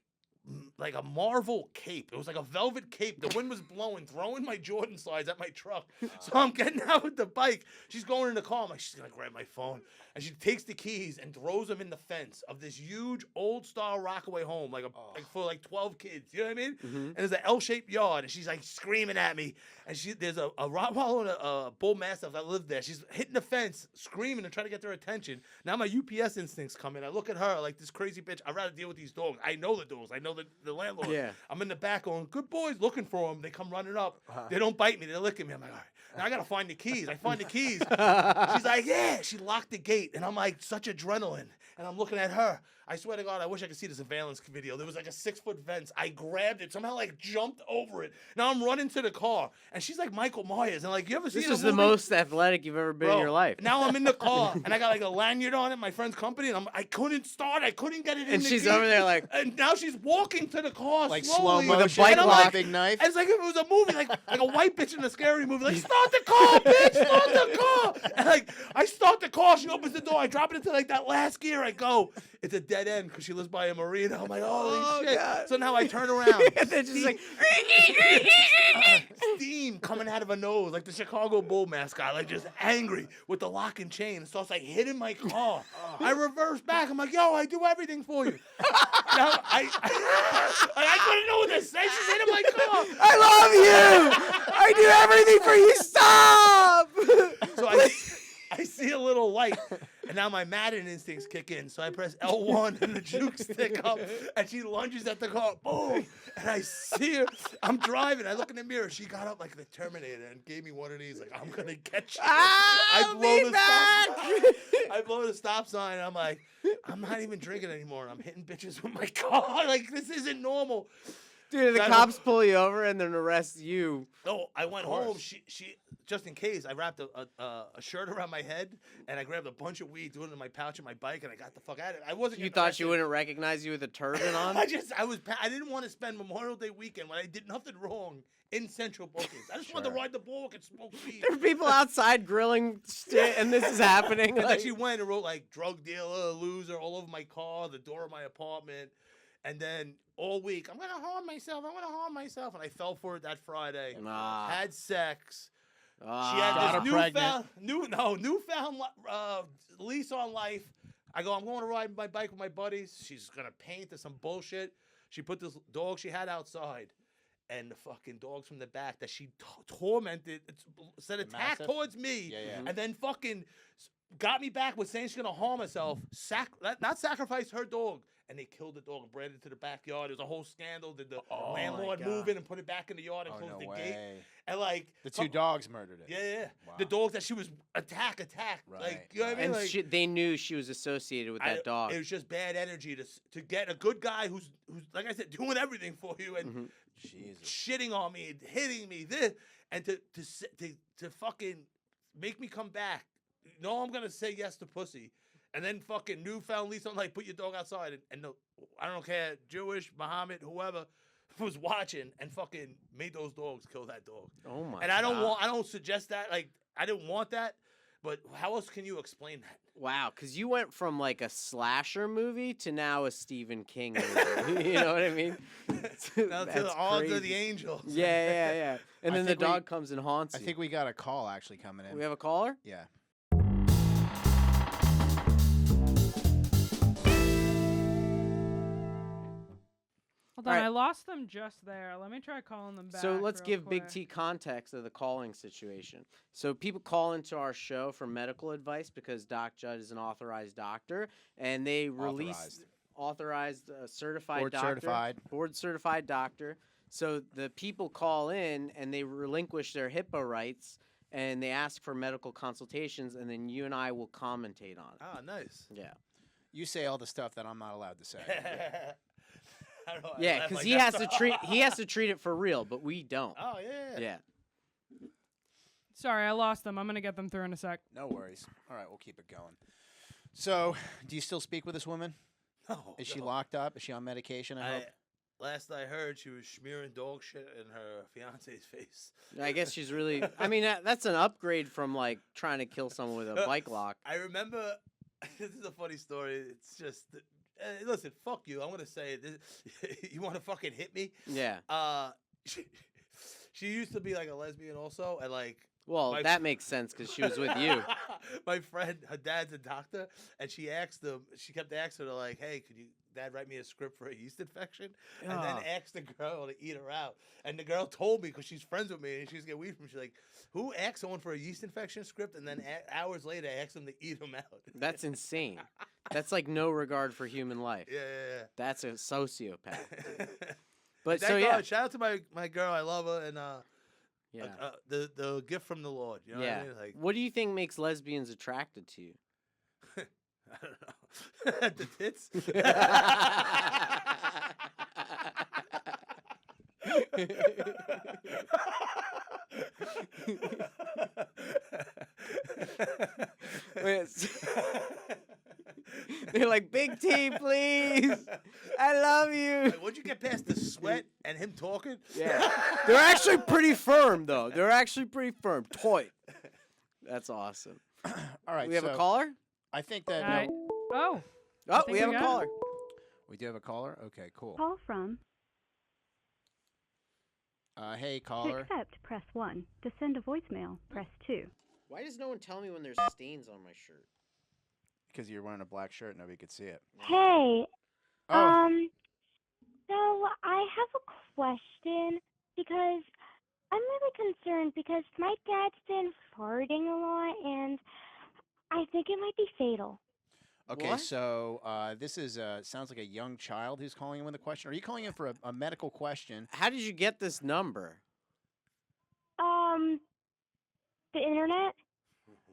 like a Marvel cape. It was like a velvet cape. The wind was blowing, throwing my Jordan slides at my truck. So I'm getting out with the bike. She's going in the car. I'm like, she's gonna grab my phone, and she takes the keys and throws them in the fence of this huge old style Rockaway home, like for like 12 kids. You know what I mean? And there's an L-shaped yard, and she's like screaming at me. And there's a Rottweiler and a bull mastiff that lived there. She's hitting the fence, screaming and trying to get their attention. Now my UPS instincts come in. I look at her like this crazy bitch. I'd rather deal with these dogs. I know the dogs. I know the landlord. Yeah. I'm in the back going, good boys, looking for them. They come running up. They don't bite me. They're licking me. I'm like, all right. Now I got to find the keys. I find the keys. She's like, yeah. She locked the gate. And I'm like, such adrenaline. And I'm looking at her. I swear to God, I wish I could see the surveillance video. There was like a 6-foot fence. I grabbed it, somehow like jumped over it. Now I'm running to the car, and she's like Michael Myers. And like, you ever seen This is the most athletic you've ever been in your life. Now I'm in the car, and I got like a lanyard on it, my friend's company, and I couldn't start. I couldn't get it in. And the she's gate. over there like, And now she's walking to the car Like slowly. slow With a motion, bike and lock. a big knife. It's like if it was a movie, like a white bitch in a scary movie. Like, start the car, bitch, start the car. And like, I start the car, she opens the door, I drop it into like that last gear, I go. It's a dead end because she lives by a marina. I'm like, holy shit. God. So now I turn around. and then just like, steam coming out of her nose, like the Chicago Bull mascot, like just angry with the lock and chain. And so it's like hitting my car. I reverse back. I'm like, yo, I do everything for you. Now I couldn't know what to say. She's hitting my car. I love you. I do everything for you. Stop. So I see a little light, and now my Madden instincts kick in. So I press L1 and the juke stick up, and she lunges at the car. Boom! And I see her. I'm driving. I look in the mirror. She got up like the Terminator and gave me one of these. Like, I'm gonna get you. I blow the stop sign. And I'm like, I'm not even drinking anymore. I'm hitting bitches with my car. Like, this isn't normal. Dude, the cops pull you over and then arrest you. No, I went home. She just in case, I wrapped a shirt around my head, and I grabbed a bunch of weed, threw it in my pouch of my bike, and I got the fuck out of it. I wasn't. You thought she wouldn't recognize you with a turban on? I didn't want to spend Memorial Day weekend when I did nothing wrong in Central Bookings. I just wanted to ride the bulk and smoke weed. There are people outside grilling shit, and this is happening. And like, then she went and wrote like drug dealer, loser all over my car, the door of my apartment, and then all week, I'm gonna harm myself. And I fell for it that Friday. Nah. Had sex. She got had her this newfound lease on life. I'm going to ride my bike with my buddies. She's gonna paint or some bullshit. She put this dog she had outside, and the fucking dogs from the back that she tormented, said attack towards me, and then fucking got me back with saying she's gonna harm herself. Not sacrifice her dog. And they killed the dog and bred it to the backyard. There was a whole scandal. Did the landlord move in and put it back in the yard and close the gate? And like the two dogs murdered it. Yeah. Wow. The dogs that she was attack. Right. Like, you know what I mean? and Like, they knew she was associated with that dog. It was just bad energy to get a good guy who's like I said, doing everything for you and shitting on me, and hitting me, and to fucking make me come back. No, I'm gonna say yes to pussy. And then fucking newfound lease on like put your dog outside and I don't care, Jewish, Muhammad, whoever was watching and fucking made those dogs kill that dog. Oh my! And I don't suggest that. Like, I didn't want that, but how else can you explain that? Wow, because you went from like a slasher movie to now a Stephen King movie. You know what I mean? Now to the odds of the angels. Yeah. And then the dog comes and haunts I you. think we got a call actually coming in. We have a caller? Yeah. Hold on, I lost them just there. Let me try calling them back. So let's real give Big quick. T context of the calling situation. So people call into our show for medical advice because Doc Jud is an authorized doctor, and they released authorized certified Board doctor, certified. board certified doctor. So the people call in and they relinquish their HIPAA rights and they ask for medical consultations, and then you and I will commentate on it. Ah, nice. Yeah. You say all the stuff that I'm not allowed to say. I don't know, I Yeah, laugh because like he that. has to treat it for real, but we don't. Oh yeah. Yeah. Sorry, I lost them. I'm gonna get them through in a sec. No worries. All right, we'll keep it going. So, do you still speak with this woman? No. Is she locked up? Is she on medication? I hope. Last I heard, she was smearing dog shit in her fiance's face. I guess she's really. I mean, that's an upgrade from like trying to kill someone with a bike lock. I remember. This is a funny story. It's just listen, fuck you. I'm gonna say this. You want to fucking hit me? Yeah. She used to be like a lesbian also, and like. Well, that makes sense because she was with you. My friend, her dad's a doctor, and she asked him. She kept asking her like, "Hey, could you, Dad, write me a script for a yeast infection?" And then asked the girl to eat her out. And the girl told me because she's friends with me and she's getting weed from me. She's like, "Who asked someone for a yeast infection script?" And then hours later, asked them to eat them out. That's insane. That's like no regard for human life. Yeah. That's a sociopath. But Thank so yeah, God. Shout out to my girl. I love her, and yeah. the gift from the Lord. You know what I mean? Like, what do you think makes lesbians attracted to you? I don't know. The tits. They're like, big T, please. I love you. Once you get past the sweat and him talking, Yeah. They're actually pretty firm, though. They're actually pretty firm. Toy. That's awesome. All right. We have so a caller? I think that Oh, Oh, think we have we a got caller. we do have a caller. Okay, cool. Call from. Hey, To caller. accept, press 1. To send a voicemail, press 2. Why does no one tell me when there's stains on my shirt? Because you're wearing a black shirt, nobody could see it. Hey, Oh, so I have a question because I'm really concerned because my dad's been farting a lot and I think it might be fatal. okay. What? So this is sounds like a young child who's calling in with a question. Are you calling in for a medical question? How did you get this number? The internet?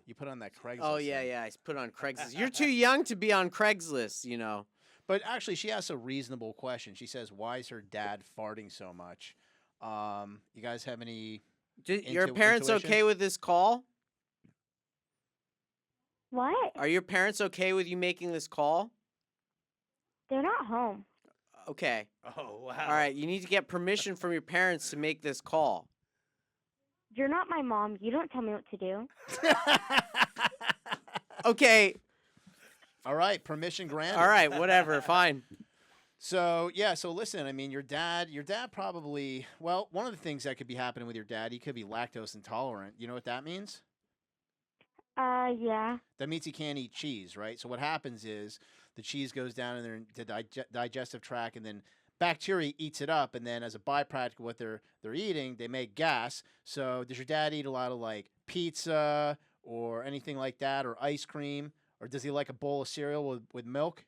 You put on that Craigslist. Oh, yeah, thing. yeah. I put on Craigslist. You're too young to be on Craigslist, you know. But actually, she asks a reasonable question. She says, "Why is her dad farting so much?" You guys have any? Your parents intuition? okay with this call? What? Are your parents okay with you making this call? They're not home. Okay. oh wow! All right. You need to get permission from your parents to make this call. You're not my mom. You don't tell me what to do. Okay. All right, permission granted. All right. Whatever. Fine. So yeah, so listen, I mean, your dad probably. Well, one of the things that could be happening with your dad, he could be lactose intolerant. You know what that means? Yeah. That means he can't eat cheese, right? So what happens is the cheese goes down in the digestive tract, and then bacteria eats it up, and then as a byproduct of what they're eating, they make gas. So does your dad eat a lot of like pizza or anything like that, or ice cream, or does he like a bowl of cereal with milk?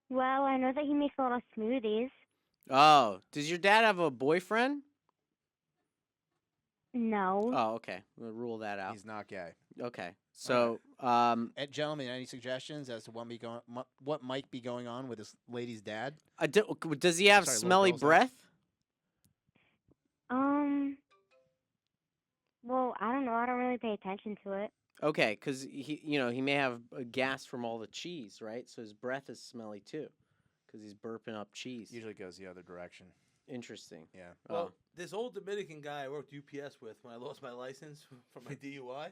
Well, I know that he makes a lot of smoothies. Oh, does your dad have a boyfriend? No. Oh, okay. We'll rule that out. He's not gay. Okay. So, Gentlemen, any suggestions as to what might be going on with this lady's dad? does he have Sorry, little smelly girl's name. breath? Well, I don't know. I don't really pay attention to it. Okay, because he may have gas from all the cheese, right? So his breath is smelly too, because he's burping up cheese. Usually goes the other direction. Interesting. Yeah. Well, this old Dominican guy I worked UPS with when I lost my license for my DUI,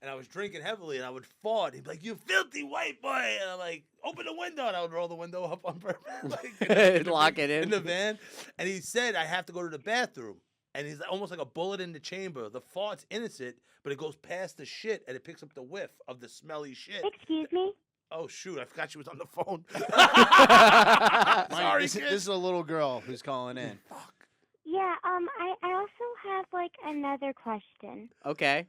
and I was drinking heavily, and I would fart. He'd be like, "You filthy white boy!" And I'm like, "Open the window," and I would roll the window up on purpose, like, Lock it in the in. van. And he said, "I have to go to the bathroom." And he's almost like a bullet in the chamber. The fart's innocent, but it goes past the shit, and it picks up the whiff of the smelly shit. Excuse me? Oh, shoot. I forgot she was on the phone. Mind you, Sorry, this kid. is a little girl who's calling in. Yeah, I also have, like, another question. Okay.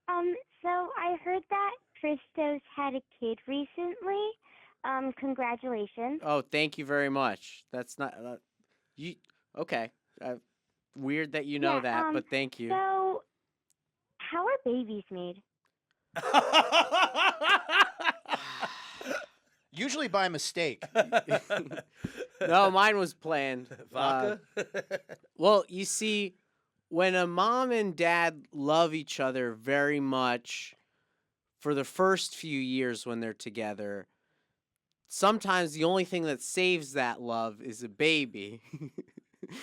So I heard that Christos had a kid recently. Congratulations. Oh, thank you very much. That's not you. Okay. Weird that you know Yeah, that, but thank you. So, how are babies made? Usually by mistake. No, mine was planned. Vodka? Well, you see, when a mom and dad love each other very much for the first few years when they're together, sometimes the only thing that saves that love is a baby.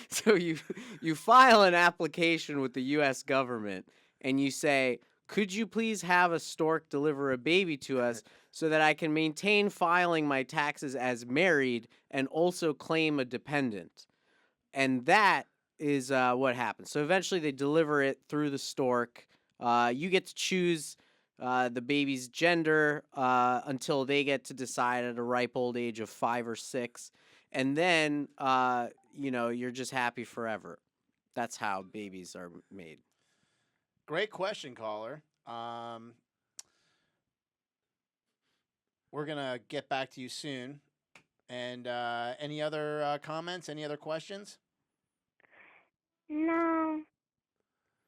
So you file an application with the U.S. government and you say, could you please have a stork deliver a baby to us so that I can maintain filing my taxes as married and also claim a dependent? And that is what happens. So eventually they deliver it through the stork. You get to choose the baby's gender until they get to decide at a ripe old age of 5 or 6. And then, you're just happy forever. That's how babies are made. Great question, caller. We're going to get back to you soon. And any other comments? Any other questions? No.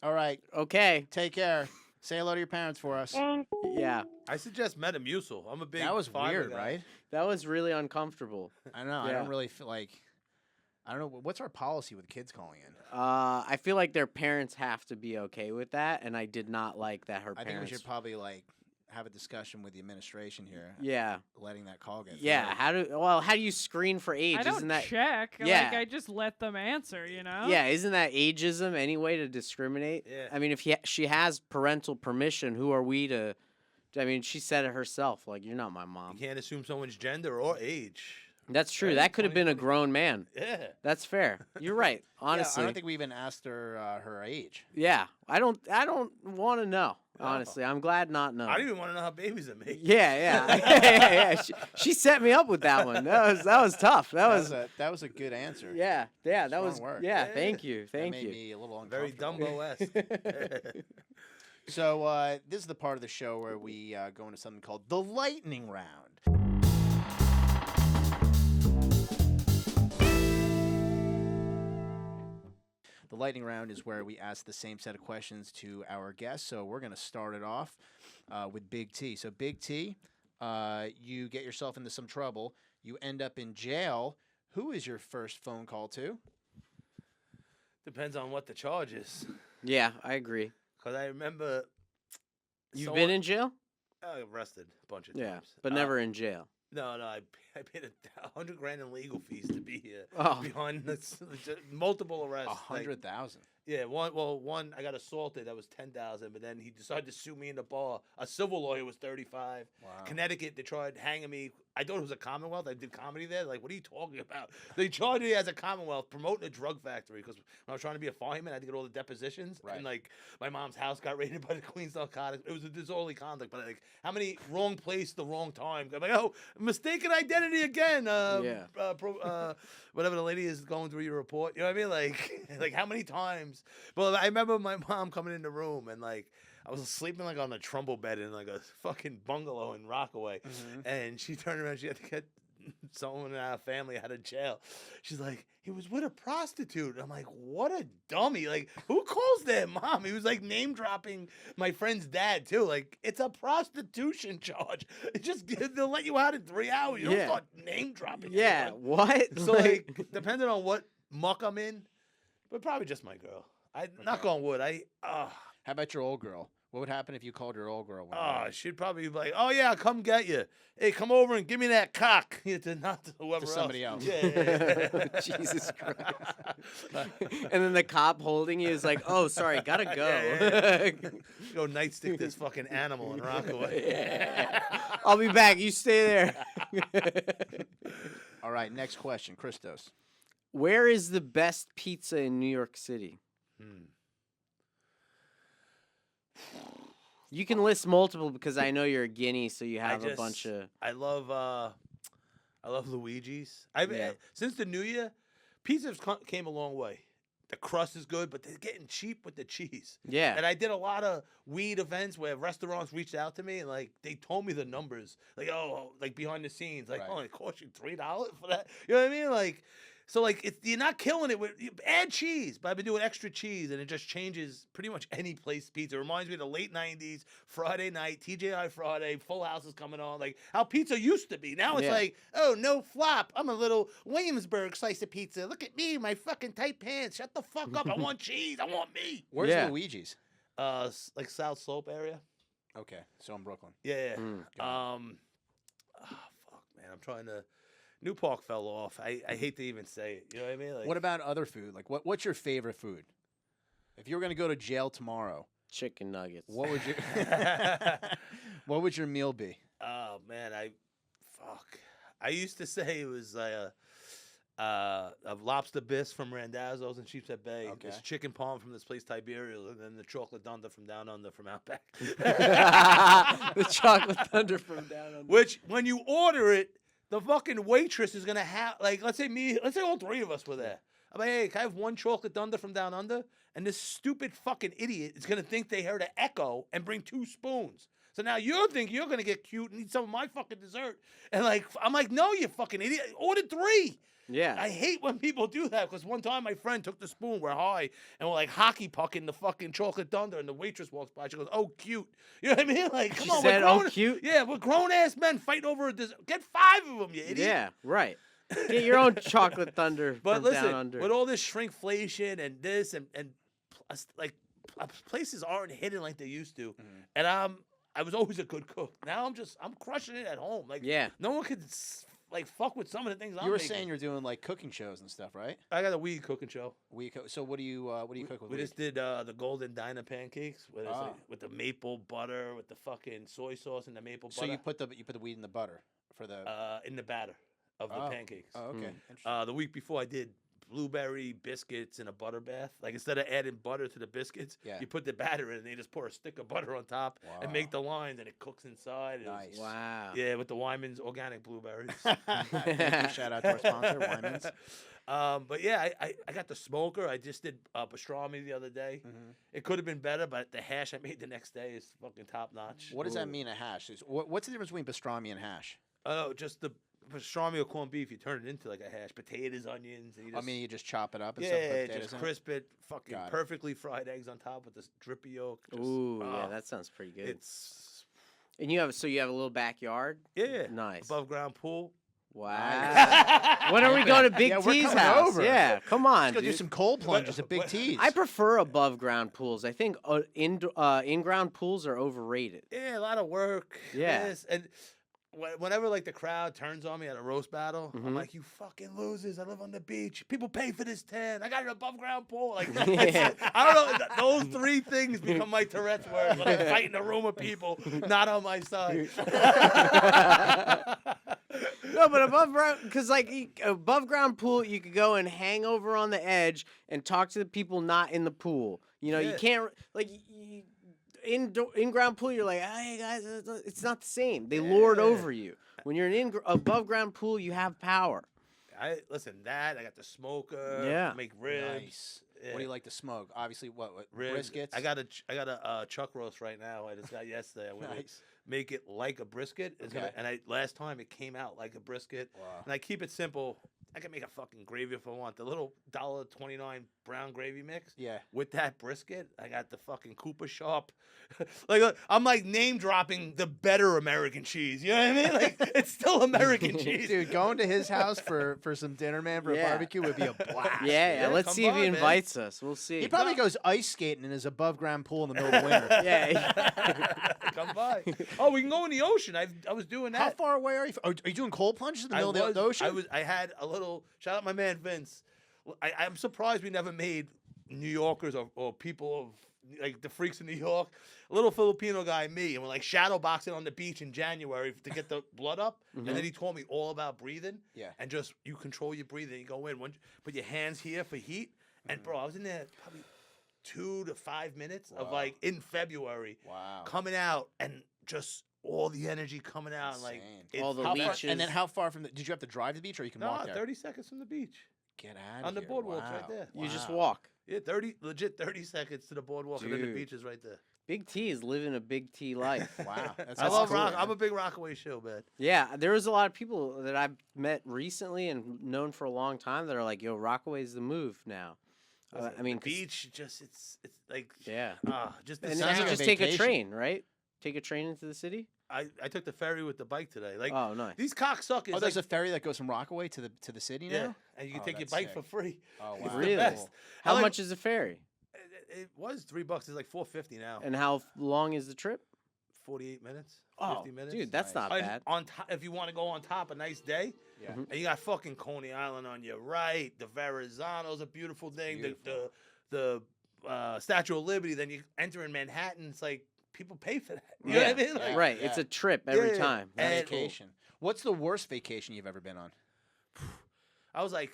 All right. Okay. Take care. Say hello to your parents for us. Thanks. Yeah. I suggest Metamucil. I'm a big. That was fiber weird, guy. right? That was really uncomfortable. I know. I Yeah. don't really feel like. I don't know. What's our policy with kids calling in? I feel like their parents have to be okay with that, and I did not like that her I parents. think we should probably have a discussion with the administration here. Yeah. Letting that call get. Yeah. through. How do you screen for age? I don't Isn't that check. Yeah. Like, I just let them answer, you know? Yeah, isn't that ageism any way to discriminate? Yeah. I mean, if she has parental permission, who are we to? I mean, she said it herself. Like, you're not my mom. You can't assume someone's gender or age. That's true. Right, That could have been a 2020. grown man. Yeah. That's fair. You're right. Honestly. Yeah, I don't think we even asked her her age. Yeah, I don't want to know. No. Honestly, I'm glad not knowing. I don't even want to know how babies are made. Yeah. She set me up with that one. That was tough. That was a good answer. yeah. That Strong was work. yeah. Yeah. Thank you. That Thank made you. me a little Very uncomfortable. Dumbo-esque. So this is the part of the show where we go into something called the lightning round. The lightning round is where we ask the same set of questions to our guests. So we're going to start it off with Big T. So Big T, you get yourself into some trouble. You end up in jail. Who is your first phone call to? Depends on what the charge is. Yeah, I agree. Because I remember. You've been in jail? Arrested a bunch of Yeah, times. but never in jail. No, I paid $100,000 in legal fees to be here. Oh. Behind multiple arrests. 100,000. Yeah, one I got assaulted. That was $10,000, but then he decided to sue me in the bar. A civil lawyer was $35,000. Wow. Connecticut, they tried hanging me. I thought it was a Commonwealth. I did comedy there. Like, what are you talking about? They charged me as a Commonwealth promoting a drug factory because when I was trying to be a fireman, I had to get all the depositions. Right. And like my mom's house got raided by the Queens Narcotics. It was a disorderly conduct. But like, how many wrong place, the wrong time? I'm like, oh, mistaken identity again. Whatever the lady is going through your report. You know what I mean? Like how many times? Well, I remember my mom coming in the room and like I was sleeping like on a trundle bed in like a fucking bungalow in Rockaway, and she turned around. She had to get someone in our family out of jail. She's like, he was with a prostitute. I'm like, what a dummy! Like, who calls their mom? He was like name dropping my friend's dad too. Like, it's a prostitution charge. It just they'll let you out in 3 hours. You don't start name dropping. Yeah, anyone. what? So like, depending on what muck I'm in, but probably just my girl. Knock on wood. How about your old girl? What would happen if you called your old girl? She'd probably be like, "Oh yeah, I'll come get you. Hey, come over and give me that cock." Not to whoever To somebody else. Yeah. Jesus Christ. And then the cop holding you is like, oh, sorry, gotta go. Yeah. Go nightstick this fucking animal in Rockaway. I'll be back. You stay there. All right, next question, Christos. Where is the best pizza in New York City? You can list multiple because I know you're a guinea, so you have a bunch of. I love Luigi's. Yeah. Since the new year, pizzas came a long way. The crust is good, but they're getting cheap with the cheese. Yeah. And I did a lot of weed events where restaurants reached out to me and like they told me the numbers, like like behind the scenes, like Right. it cost you $3 for that. You know what I mean? Like. So, like, you're not killing it with add cheese, but I've been doing extra cheese, and it just changes pretty much any place pizza. It reminds me of the late 90s, Friday night, TGI Friday, Full House is coming on, like how pizza used to be. Now it's like, oh, no flop. I'm a little Williamsburg slice of pizza. Look at me, my fucking tight pants. Shut the fuck up. I want cheese. I want meat. Where's Luigi's? Like South Slope area. Okay, so in Brooklyn. Yeah. Fuck, man. I'm trying to. New Park fell off. I hate to even say it. You know what I mean? Like, What about other food? Like, what's your favorite food? If you were going to go to jail tomorrow, chicken nuggets. What would you? What would your meal be? Oh man, I used to say it was a lobster bisque from Randazzo's in Sheepshead Bay. Okay. This chicken palm from this place Tiberial, and then the chocolate dunder from down under from Outback. The chocolate thunder from down under. Which, when you order it, the fucking waitress is gonna have, like, let's say all three of us were there. I'm like, hey, can I have one chocolate thunder from down under? And this stupid fucking idiot is gonna think they heard an echo and bring 2 spoons. So now you're thinking you're gonna get cute and eat some of my fucking dessert. And like, I'm like, no, you fucking idiot. Order 3. Yeah. I hate when people do that, because one time my friend took the spoon, we're high, and we're like hockey pucking the fucking chocolate thunder, and the waitress walks by. She goes, "Oh, cute." You know what I mean? Like, come She on, said, we're grown, "Oh, cute"? Yeah, we're grown ass men fighting over a dessert. Get 5 of them, you idiot. Yeah, right. Get your own chocolate thunder But from listen, down under. with all this shrinkflation and this and like places aren't hidden like they used to, and I was always a good cook. Now I'm crushing it at home. Like, Yeah. no one could like fuck with some of the things I'm You were making. saying you're doing like cooking shows and stuff, right? I got a weed cooking show. So what do you cook with? We weed? just did the Golden Diner pancakes with, Oh. with the maple butter, with the fucking soy sauce and the maple So butter. you put the weed in the butter for the. In the batter of the Oh. pancakes. Oh, okay. Interesting. The week before I did blueberry biscuits in a butter bath. Like, instead of adding butter to the biscuits, Yeah. you put the batter in and they just pour a stick of butter on top and make the lines, and it cooks inside. It was- Nice. Wow. Yeah, with the Wyman's organic blueberries. Thank you. Shout out to our sponsor, Wyman's. But yeah, I got the smoker. I just did pastrami the other day. It could have been better, but the hash I made the next day is fucking top notch. What does that mean, a hash? What's the difference between pastrami and hash? Oh, just the pastrami or corned beef. You turn it into like a hash. Potatoes, onions. And you just, You just chop it up and stuff. Put yeah, potatoes just in it? crisp it. Fucking Got it. perfectly fried eggs on top with this drippy yolk. Just, Ooh, yeah, oh, that sounds pretty good. It's And you have a little backyard? yeah, Nice. above ground pool. Wow. When are we going to Big Yeah, we're T's coming house? over. Yeah, come on, Let's go do dude. some cold plunges at Big T's. I prefer above ground pools. I think in ground pools are overrated. Yeah, a lot of work. Yeah. This, and whenever like the crowd turns on me at a roast battle, I'm Mhm. like, you fucking losers! I live on the beach. People pay for this tan. I got an above ground pool. Like, Yeah. I don't know. Those 3 things become my Tourette's words when I'm fighting a room of people not on my side. No, but above ground, because like above ground pool, you could go and hang over on the edge and talk to the people not in the pool. You know, you Yeah. can't like in ground pool. You're like, hey guys, it's not the same. They lord Yeah. over you. When you're in above ground pool, you have power. I got the smoker. Yeah. Make ribs. Nice. Yeah. What do you like to smoke? Obviously, what Ribs. briskets? I got a chuck roast right now. I just got yesterday. I'm gonna Nice. make it like a brisket. Okay. Last time it came out like a brisket. Wow. And I keep it simple. I can make a fucking gravy if I want. The little $1.29 brown gravy mix. Yeah. With that brisket, I got the fucking Cooper Sharp. Like, I'm like name dropping the better American cheese. You know what I mean? Like, it's still American cheese. Dude, going to his house for some dinner, man, for a Yeah. barbecue would be a blast. Yeah. Let's come see if by, he man. invites us. We'll see. He probably goes ice skating in his above ground pool in the middle of winter. Yeah. Come by. Oh, we can go in the ocean. I was doing that. How far away are you? Are you doing cold plunges in the middle of the ocean? I had a little. Shout out my man Vince. I'm surprised we never made New Yorkers or people of like the freaks in New York. A little Filipino guy, me, and we're like shadow boxing on the beach in January to get the blood up. And then he taught me all about breathing. Yeah. And just you control your breathing. You go in, put your hands here for heat. And bro, I was in there probably 2 to 5 minutes of like in February. Wow. Coming out and just all the energy coming out. Like Insane. All the How far- leeches. and then how far from the? Did you have to drive to the beach, or you can no, walk there? 30 seconds from the beach. Get out On the here. boardwalks Wow. right there. You just Wow. walk. Yeah, 30 seconds to the boardwalk, and then the Dude. beach is right there. Big T is living a Big T life. Wow. That's I love cool, rock. man. I'm a big Rockaway show, man. Yeah, there was a lot of people that I've met recently and known for a long time that are like, "Yo, Rockaway's the move now." I mean, the 'cause- beach, just it's like Yeah, just the and sounds then you like a just take a vacation. train, right? Take a train into the city. I took the ferry with the bike today. Like Oh, nice. these cocksuckers. Oh, there's like, a ferry that goes from Rockaway to the city yeah, now. and you can Oh, take your that's bike sick. for free. Oh It's wow. the Really? best. How I like- much is the ferry? It was $3. It's like $4.50 now. And how long is the trip? 48 minutes. Oh, 50 minutes. dude, that's not And bad. on top, if you want to go on top, a nice day. Yeah. Mhm. And you got fucking Coney Island on your right. The Verrazano's a beautiful thing. Beautiful. The Statue of Liberty, then you enter in Manhattan. It's like people pay for that. You know what I mean? Like, Right. It's a trip every Yeah. time. And- Vacation. What's the worst vacation you've ever been on? I was like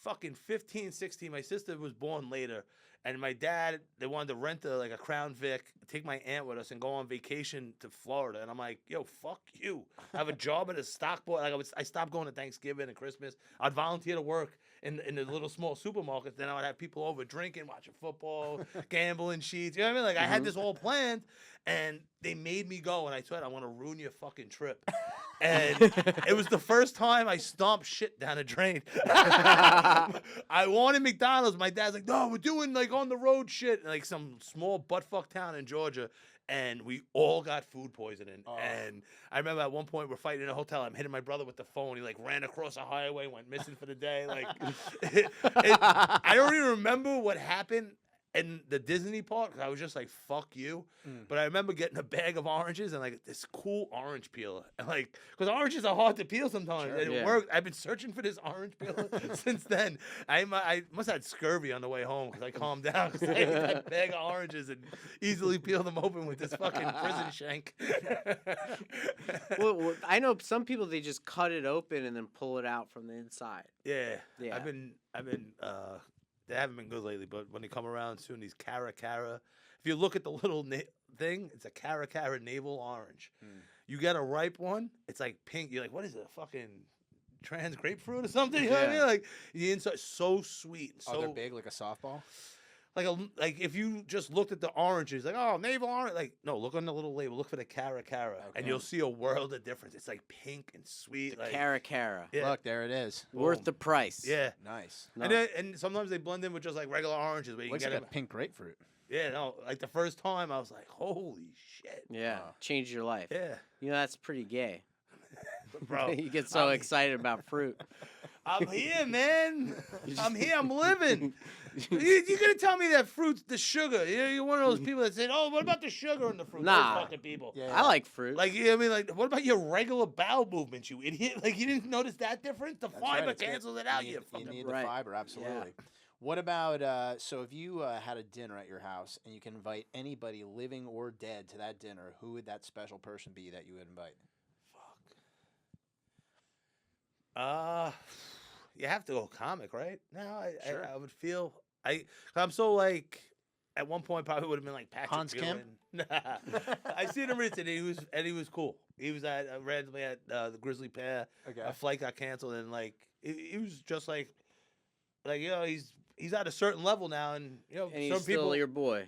fucking 15, 16. My sister was born later. And my dad, they wanted to rent a Crown Vic, take my aunt with us, and go on vacation to Florida. And I'm like, yo, fuck you. I have a job at a stock boy. Like I stopped going to Thanksgiving and Christmas. I'd volunteer to work in the little small supermarkets. Then I would have people over drinking, watching football, gambling sheets. You know what I mean? Like I had this all planned, and they made me go. And I said, I want to ruin your fucking trip. And it was the first time I stomped shit down a drain. I wanted McDonald's. My dad's like, no, we're doing like on the road shit, in, like some small buttfuck town in Georgia. And we all got food poisoning. Oh. And I remember at one point we're fighting in a hotel. I'm hitting my brother with the phone. He like ran across a highway, went missing for the day. Like, I don't even remember what happened in the Disney park. I was just like, fuck you. But I remember getting a bag of oranges and like this cool orange peeler. And like, because oranges are hard to peel sometimes. Sure. And it worked. I've been searching for this orange peeler since then. I must have had scurvy on the way home because I calmed down because I ate that bag of oranges and easily peeled them open with this fucking prison shank. Well, I know some people, they just cut it open and then pull it out from the inside. Yeah. Yeah. I've been they haven't been good lately, but when they come around soon, these Cara, if you look at the little thing, it's a Cara navel orange. You get a ripe one, it's like pink. You're like, what is it, fucking trans grapefruit or something? You know what I mean? Like the inside, so sweet. So They're big, like a softball. like if you just looked at the oranges, like, oh, navel orange, like, no, look on the little label, look for the Cara, and you'll see a world of difference. It's like pink and sweet. The Like, Cara. Yeah. Look, there it is. Worth Boom. the price. Yeah. Nice. No. And sometimes they blend in with just like regular oranges, but you Looks can like get a pink grapefruit. Yeah, no, like the first time I was like, holy shit. Yeah. Change your life. Yeah. You know, that's pretty gay. Bro, You get so I'm- excited about fruit. I'm here, man. I'm here. I'm living. You're gonna tell me that fruit's the sugar? You're one of those people that say, "Oh, what about the sugar in the fruit?" Nah. Those fucking people. Yeah. I like fruit. Like, you know what I mean, like, what about your regular bowel movements, you idiot? Like, you didn't notice that difference? The That's fiber right, it's good. cancels it out. You You need, fucking. you need Right. the fiber, absolutely. What about so if you had a dinner at your house and you can invite anybody living or dead to that dinner, who would that special person be that you would invite? You have to go comic, right? No, Sure. I would feel I'm so like. At one point, probably would have been like Patrick Hans Kim? Nah. I seen him recently. He was cool. He was randomly at the Grizzly Pear. Okay. A flight got canceled, and like he was just like you know, he's at a certain level now, and you know, and he's some still people. your boy.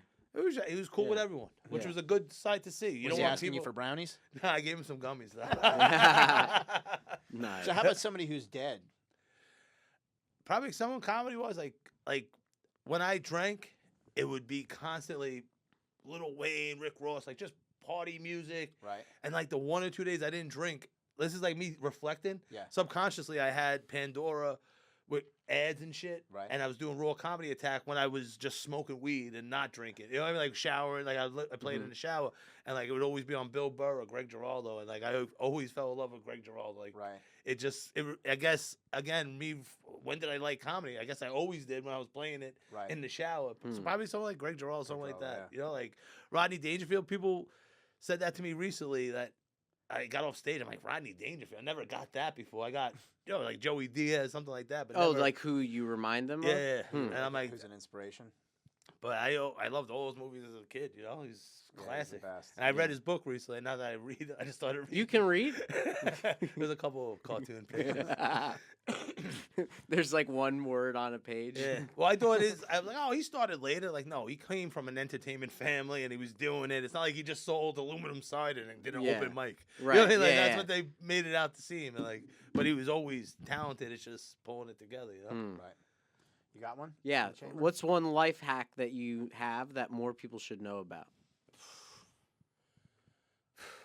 He was cool with Yeah. everyone, which Yeah. was a good sight to see. You Was don't he want asking people. you for brownies? Nah, I gave him some gummies. Nice. So how about somebody who's dead? Probably someone comedy was like when I drank, it would be constantly Lil Wayne, Rick Ross, like just party music. Right. And like the 1 or 2 days I didn't drink, this is like me reflecting. Yeah. Subconsciously, I had Pandora with ads and shit. Right. And I was doing Raw Comedy Attack when I was just smoking weed and not drinking. You know what I mean? Like showering, like I played in the shower, and like it would always be on Bill Burr or Greg Giraldo, and like I always fell in love with Greg Giraldo. Like Right. I guess again, when did I like comedy? I guess I always did when I was playing it Right. in the shower. So probably someone like Greg Giraldo, someone like Giraldo, that. You know, like Rodney Dangerfield. People said that to me recently that I got off stage. I'm like, Rodney Dangerfield. I never got that before. I got, like Joey Diaz, something like that. But Oh, never, like who you remind them of? yeah. And I'm like, Who's an inspiration? but I loved all those movies as a kid. You know, he's Yeah, he's the classic. best. And I read his book recently. Now that I read, I just started reading. You can read? There's a couple of cartoon pictures. There's like one word on a page. Yeah. Well, I was like, oh, he started later. Like, no, he came from an entertainment family and he was doing it. It's not like he just sold aluminum siding and did an Yeah. open mic. Right. You know what I mean? Like, Yeah, that's yeah. what they made it out to seem. And like, but he was always talented. It's just pulling it together. You know. Mm. Right. You got one? Yeah. In the chamber? What's one life hack that you have that more people should know about?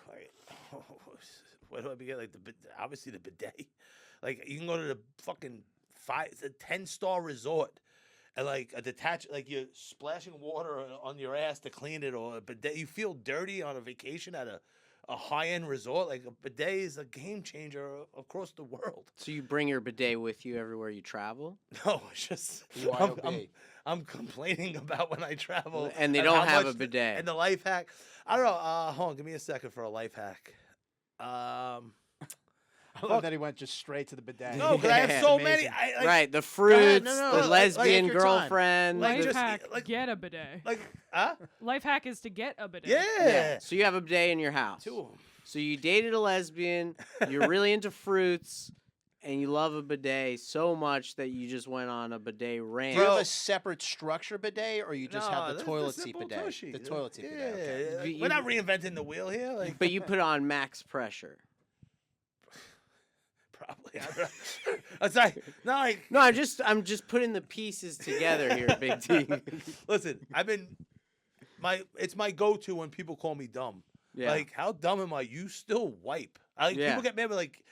Like, where do I begin? Like obviously the bidet. Like you can go to the fucking it's a 10-star resort, and like a detached, like you're splashing water on your ass to clean it, or a bidet. You feel dirty on a vacation at a high-end resort, like a bidet is a game changer across the world. So you bring your bidet with you everywhere you travel? No, it's just I'm complaining about when I travel And they how don't have a much bidet. and the life hack. I don't know. Hold on, give me a second for a life hack. I love that he went just straight to the bidet. No, because I have Yeah. so It's many. amazing. Right, the fruits, no, the like, lesbian take your time. girlfriend. Like, Life just- hack: like- get a bidet. Like, huh? Life hack is to get a bidet. Yeah. So you have a bidet in your house. Two of 'em. So you dated a lesbian, you're really into fruits, and you love a bidet so much that you just went on a bidet rant. Do you have a separate structure bidet, or you just No, have the that's toilet seat simple bidet? tushy. The toilet seat Yeah, bidet. Okay. like, You- we're not reinventing the wheel here. Like, But you put on max pressure. probably. I don't know. It's like, not like. No, I'm just putting the pieces together here, Big T. Listen, it's my go-to when people call me dumb. Yeah. Like, how dumb am I? You still wipe. Like, Yeah. people get mad, but like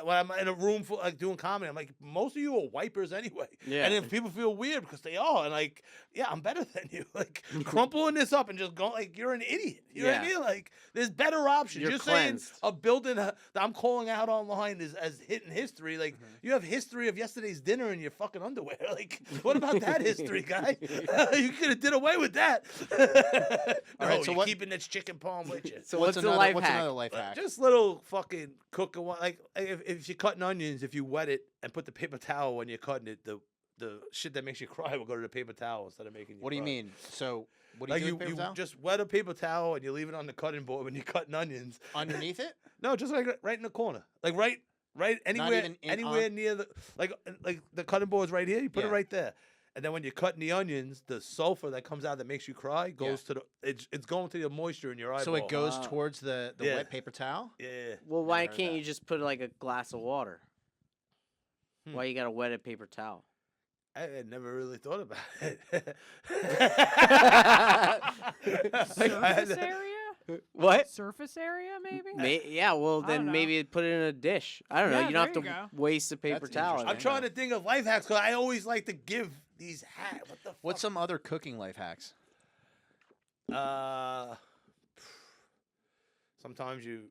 when I'm in a room full, like doing comedy, I'm like, most of you are wipers anyway. Yeah. And then people feel weird because they are, and like, yeah, I'm better than you. Like, crumpling this up and just going, like, you're an idiot. You know what I Yeah. mean? Like, there's better options. You're You're saying cleansed. a building that I'm calling out online as hitting history. Like, you have history of yesterday's dinner in your fucking underwear. Like, what about that history, guy? You could have did away with that. All No, right, so you're what- keeping that chicken palm with you. So what's the life hack? another life hack? Just little fucking cooking one. Like if you're cutting onions, if you wet it and put the paper towel when you're cutting it, the shit that makes you cry will go to the paper towel instead of making you. What do you cry. mean? So what do you Like do with paper towel? just wet a paper towel and you leave it on the cutting board when you're cutting onions. Underneath it? No, just like right in the corner, like right anywhere even in anywhere on- near the like the cutting board's right here. You put it Yeah. right there. And then when you're cutting the onions, the sulfur that comes out that makes you cry goes to the it's going to the moisture in your eyeball. So it goes Wow. towards the Yeah. wet paper towel? Yeah. Well, why Never heard can't that. you just put like a glass of water? Hmm. Why you gotta wet a paper towel? I had never really thought about it. Surface area? What? Surface area, maybe? Yeah, well I then don't know. maybe put it in a dish. I don't know. Yeah, You don't have there to you go. waste a paper That's towel. interesting. I'm trying to think of life hacks because I always like to give these hacks. What the fuck? What's some other cooking life hacks? Sometimes you,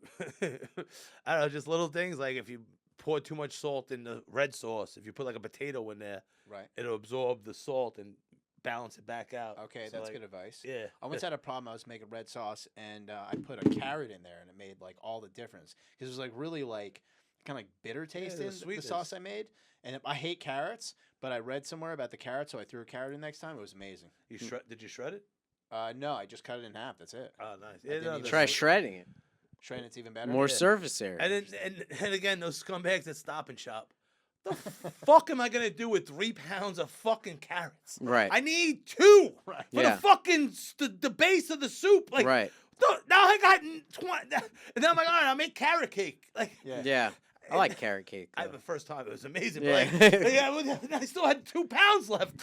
I don't know, just little things like if you pour too much salt in the red sauce, if you put like a potato in there, Right. it'll absorb the salt and balance it back out. Okay, So, that's like, good advice. Yeah. I once had a problem. I was making red sauce, and I put a carrot in there, and it made like all the difference because it was like really like kind of like bitter taste the in the sweetness. sauce I made. And I hate carrots, but I read somewhere about the carrot, so I threw a carrot in next time. It was amazing. Did you shred it? No, I just cut it in half. That's it. Oh, nice. I didn't even Try shredding it. Shredding it's even better. More Yeah. surface area. And then and again, those scumbags at Stop and Shop. The fuck am I gonna do with 3 pounds of fucking carrots? Right. I need 2 for Yeah. the fucking the base of the soup. Like, Right. Now I got 20, and then I'm like, all right, I'll make carrot cake. Like, Yeah. Yeah. I like carrot cake. I though. the first time it was amazing. Yeah. But like, I still had 2 pounds left.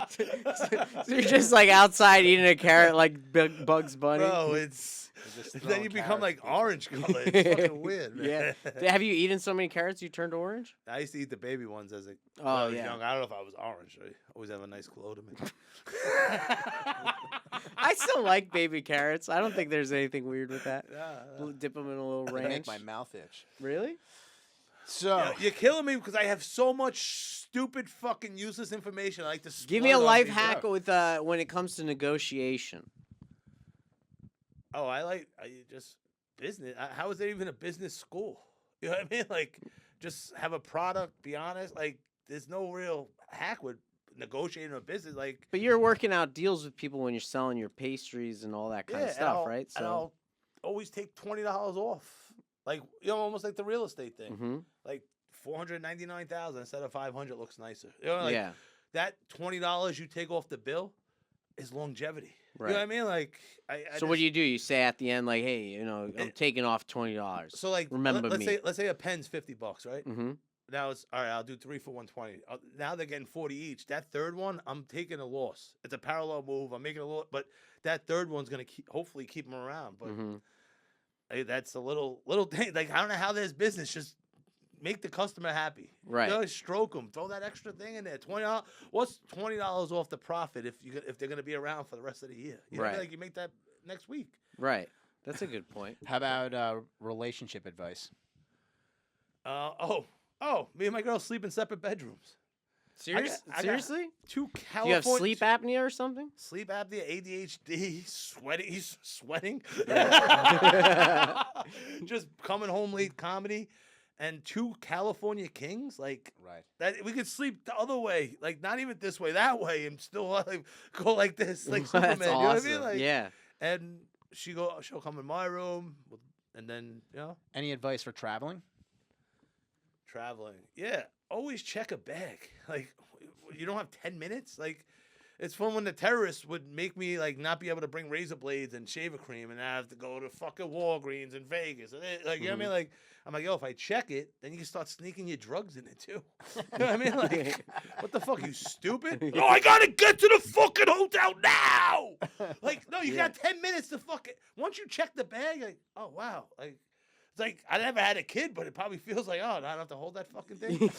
So you're just like outside eating a carrot like Bugs Bunny. Bro, it's just then throwing you become carrots like at people. orange color. It's fucking weird, man. Yeah. Have you eaten so many carrots you turned orange? I used to eat the baby ones as a when Oh, I was yeah. young. I don't know if I was orange. I always have a nice glow to me. I still like baby carrots. I don't think there's anything weird with that. Nah. Dip them in a little They ranch. make my mouth itch. Really? So You're killing me because I have so much stupid fucking useless information. I like to Give me a splurt on life people. hack with when it comes to negotiation. Oh, I just business. How is there even a business school? You know what I mean? Like, just have a product. Be honest. Like, there's no real hack with negotiating a business. Like, But you're working out deals with people when you're selling your pastries and all that kind of and stuff, I'll- right? And I'll always take $20 off. Like, almost like the real estate thing. hmm Like $499,000 instead of $500 looks nicer. You know, like yeah. that $20 you take off the bill is longevity. You Right. know what I mean? Like, I So what do you do? You say at the end, like, "Hey, I'm taking off $20." So like, remember let's me. say a pen's $50, right? Mm-hmm. Now it's all right. I'll do 3 for 120. Now they're getting 40 each. That third one, I'm taking a loss. It's a parallel move. I'm making a loss, but that third one's gonna hopefully keep them around. But Mm-hmm. that's a little thing. Like, I don't know how there's business. Just make the customer happy. Right. You know, stroke them. Throw that extra thing in there. $20. What's $20 off the profit if they're gonna be around for the rest of the year? You know what I mean? Right. Like, you make that next week. Right. That's a good point. How about relationship advice? Me and my girl sleep in separate bedrooms. I got Seriously? 2 Do California. you have sleep apnea or something? Sleep apnea, ADHD, sweating. He's sweating. Just coming home late comedy. And 2 California kings, like Right. that, we could sleep the other way, like not even this way, that way, and still like, go like this, like Superman. That's You know what I awesome. mean? Like, Yeah. And she'll come in my room, and then Any advice for traveling? traveling. Yeah, always check a bag. Like you don't have 10 minutes. Like it's fun when the terrorists would make me like not be able to bring razor blades and shaver cream, and I have to go to fucking Walgreens in Vegas. And like you know what I mean? Like I'm like, yo, if I check it, then you can start sneaking your drugs in it too. You know what I mean? Like, what the fuck, you stupid? Oh, I gotta get to the fucking hotel now. Like, no, you got 10 minutes to fucking. Once you check the bag, like, oh wow, like. It's like I never had a kid, but it probably feels like, oh, I don't have to hold that fucking thing.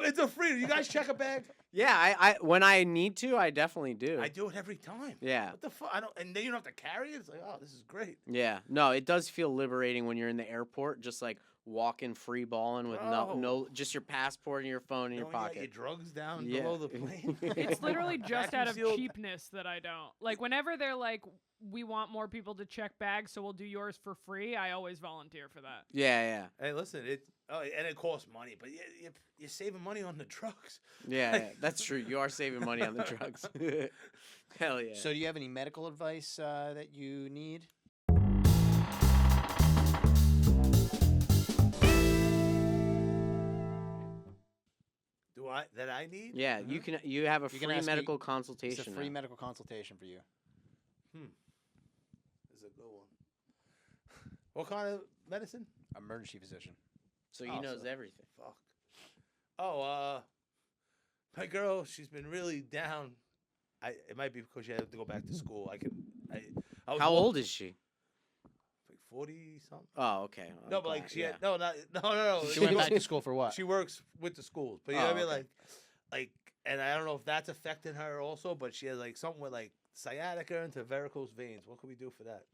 It's a free. You guys check a bag? Yeah, I when I need to, I definitely do. I do it every time. Yeah. What the fuck? I don't, and then you don't have to carry it. It's like, oh, this is great. Yeah. No, it does feel liberating when you're in the airport, just like walking free balling with no just your passport and your phone in your You got pocket. your drugs down Yeah. below the plane. It's literally just out of Vacuum-sealed. cheapness that I don't. Like, whenever they're like, we want more people to check bags, so we'll do yours for free, I always volunteer for that. Yeah. Hey, listen, and it costs money, but you're saving money on the drugs. Yeah, that's true. You are saving money on the drugs. Hell yeah. So do you have any medical advice that you need? That I need? yeah, you have a You can free ask me- medical It's consultation. a free now. medical consultation for you. This is a good one. What kind of medicine? Emergency physician. So he Oh, knows so- everything. Fuck. Oh, my girl, she's been really down. It might be because she had to go back to school. I was How old is she? Like 40 something. Oh, okay. I'm No, but like glad, she yeah. had no. She went back to school for what? She works with the schools, but you know Oh, what I mean, okay. like, and I don't know if that's affecting her also, but she has like something with like sciatica into varicose veins. What can we do for that?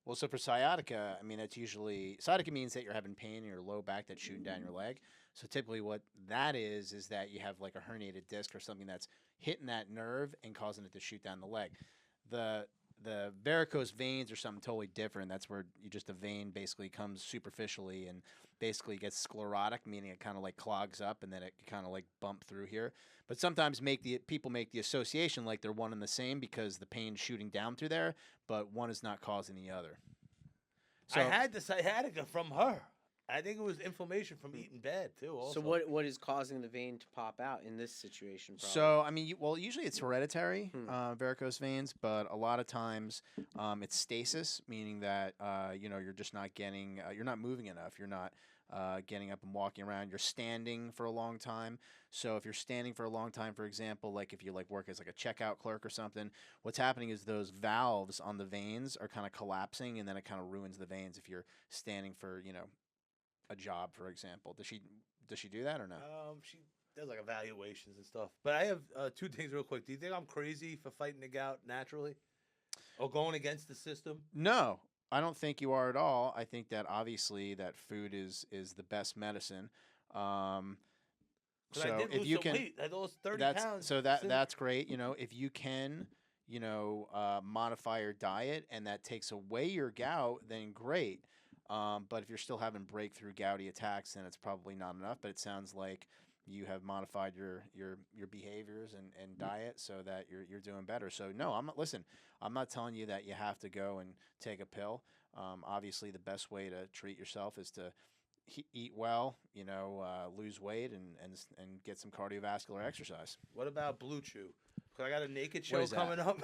Well, so for sciatica, I mean, that's usually sciatica means that you're having pain in your low back that's shooting down your leg. So typically, what that is that you have like a herniated disc or something that's hitting that nerve and causing it to shoot down the leg. The varicose veins are something totally different. That's where the vein basically comes superficially and basically gets sclerotic, meaning it kind of like clogs up and then it kind of like bump through here. But sometimes people make the association like they're one and the same because the pain's shooting down through there, but one is not causing the other. So I had the sciatica from her. I think it was inflammation from eating bad too. Also. So what is causing the vein to pop out in this situation? Probably? So, I mean, usually it's hereditary, varicose veins, but a lot of times it's stasis, meaning that, you're just not getting, you're not moving enough. You're not getting up and walking around. You're standing for a long time. So if you're standing for a long time, for example, like if you like work as like a checkout clerk or something, what's happening is those valves on the veins are kind of collapsing and then it kind of ruins the veins if you're standing for, a job, for example. Does she do that or no? She does like evaluations and stuff. But I have 2 things real quick. Do you think I'm crazy for fighting the gout naturally, or going against the system? No, I don't think you are at all. I think that obviously that food is the best medicine. So I did if lose you some can, weight. I lost 30 pounds. that's great. If you can, modify your diet and that takes away your gout, then great. But if you're still having breakthrough gouty attacks, then it's probably not enough. But it sounds like you have modified your behaviors and diet so that you're doing better. So no, I'm not telling you that you have to go and take a pill. Obviously, the best way to treat yourself is to eat well, lose weight and get some cardiovascular exercise. What about Blue Chew? Because I got a naked show is that? coming up,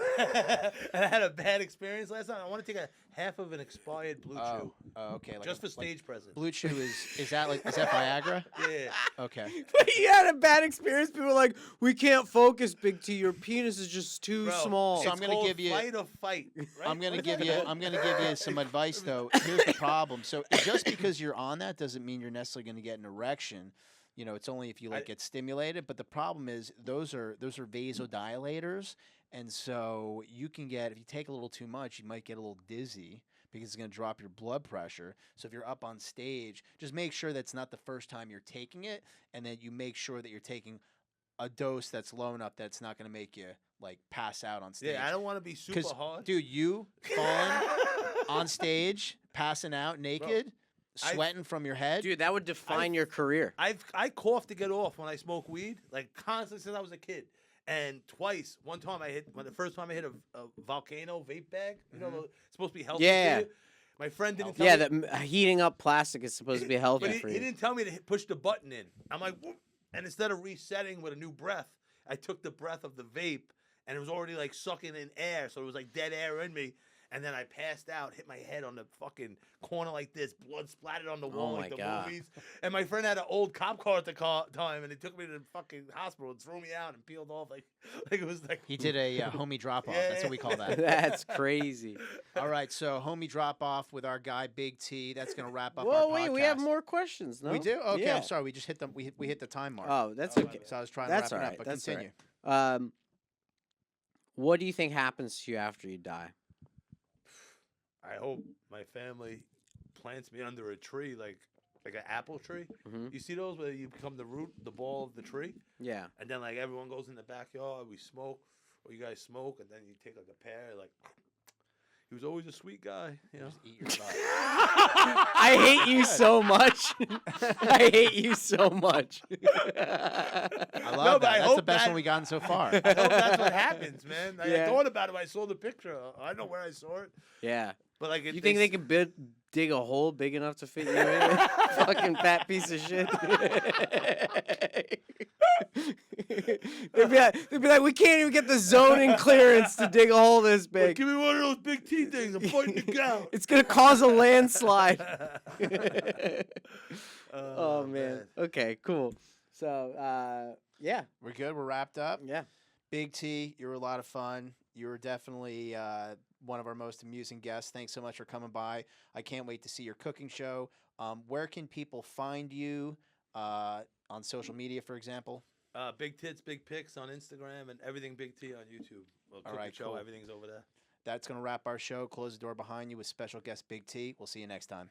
and I had a bad experience last time. I want to take a half of an expired Blue Chew, Okay. just for stage presence. Blue Chew is that Viagra? Yeah. Okay. But you had a bad experience. People were like, "We can't focus, Big T. Your penis is just too Bro, small." So I'm it's gonna called give you- fight or fight. Right? I'm gonna What's give that you called? some advice though. Here's the problem. So just because you're on that doesn't mean you're necessarily going to get an erection. It's only if you get stimulated. But the problem is those are vasodilators, And so you can get, if you take a little too much, you might get a little dizzy because it's going to drop your blood pressure. So if you're up on stage, just make sure that's not the first time you're taking it, and then you make sure that you're taking a dose that's low enough that it's not going to make you like pass out on stage. Yeah, I don't want to be super hard. Dude, you falling on stage, passing out naked, sweating from your head. Dude, that would define your career. I cough to get off when I smoke weed, like constantly since I was a kid. And twice, one time the first time I hit a volcano vape bag. You know, it's supposed to be healthy. Yeah. For you. My friend didn't tell me. Yeah, heating up plastic is supposed to be healthy But for he you. didn't tell me to push the button in. I'm like, whoop. And instead of resetting with a new breath, I took the breath of the vape, and it was already like sucking in air, so it was like dead air in me. And then I passed out, hit my head on the fucking corner like this, blood splattered on the wall like the movies. And my friend had an old cop car at the time, and they took me to the fucking hospital and threw me out and peeled off like it was like. He did a homie drop off. That's what we call that. That's crazy. All right, so homie drop off with our guy Big T. That's gonna wrap up. Whoa, our wait, podcast. we have more questions. No, We do. Okay, Yeah. I'm sorry. We just hit the we hit the time mark. Oh, that's okay. So I was trying That's to all wrap right. it up, but That's continue. all right. What do you think happens to you after you die? I hope my family plants me under a tree like an apple tree. Mhm. You see those where you become the root, the ball of the tree, Yeah. and then like everyone goes in the backyard, we smoke, or you guys smoke, and then you take like a pear, like he was always a sweet guy, you know. Just eat your butt. I hate you so much. I hate you so much. I love No, but that. I That's the hope best that- one we gotten so far. I hope that's what happens, man. I Yeah. thought about it when I saw the picture. I know where I saw it, Yeah. but like You think they could dig a hole big enough to fit you in it? Fucking fat piece of shit. They'd be like, we can't even get the zoning clearance to dig a hole this big. Give me one of those big T things. I'm pointing it down. It's gonna cause a landslide. Oh man. Okay, cool. So yeah. We're good. We're wrapped up. Yeah. Big T, you were a lot of fun. You were definitely one of our most amusing guests. Thanks so much for coming by. I can't wait to see your cooking show. Where can people find you on social media, for example? Big Tits, Big Pics on Instagram, and everything Big T on YouTube. Well, All right, show, cool. everything's over there. That's going to wrap our show. Close the door behind you with special guest Big T. We'll see you next time.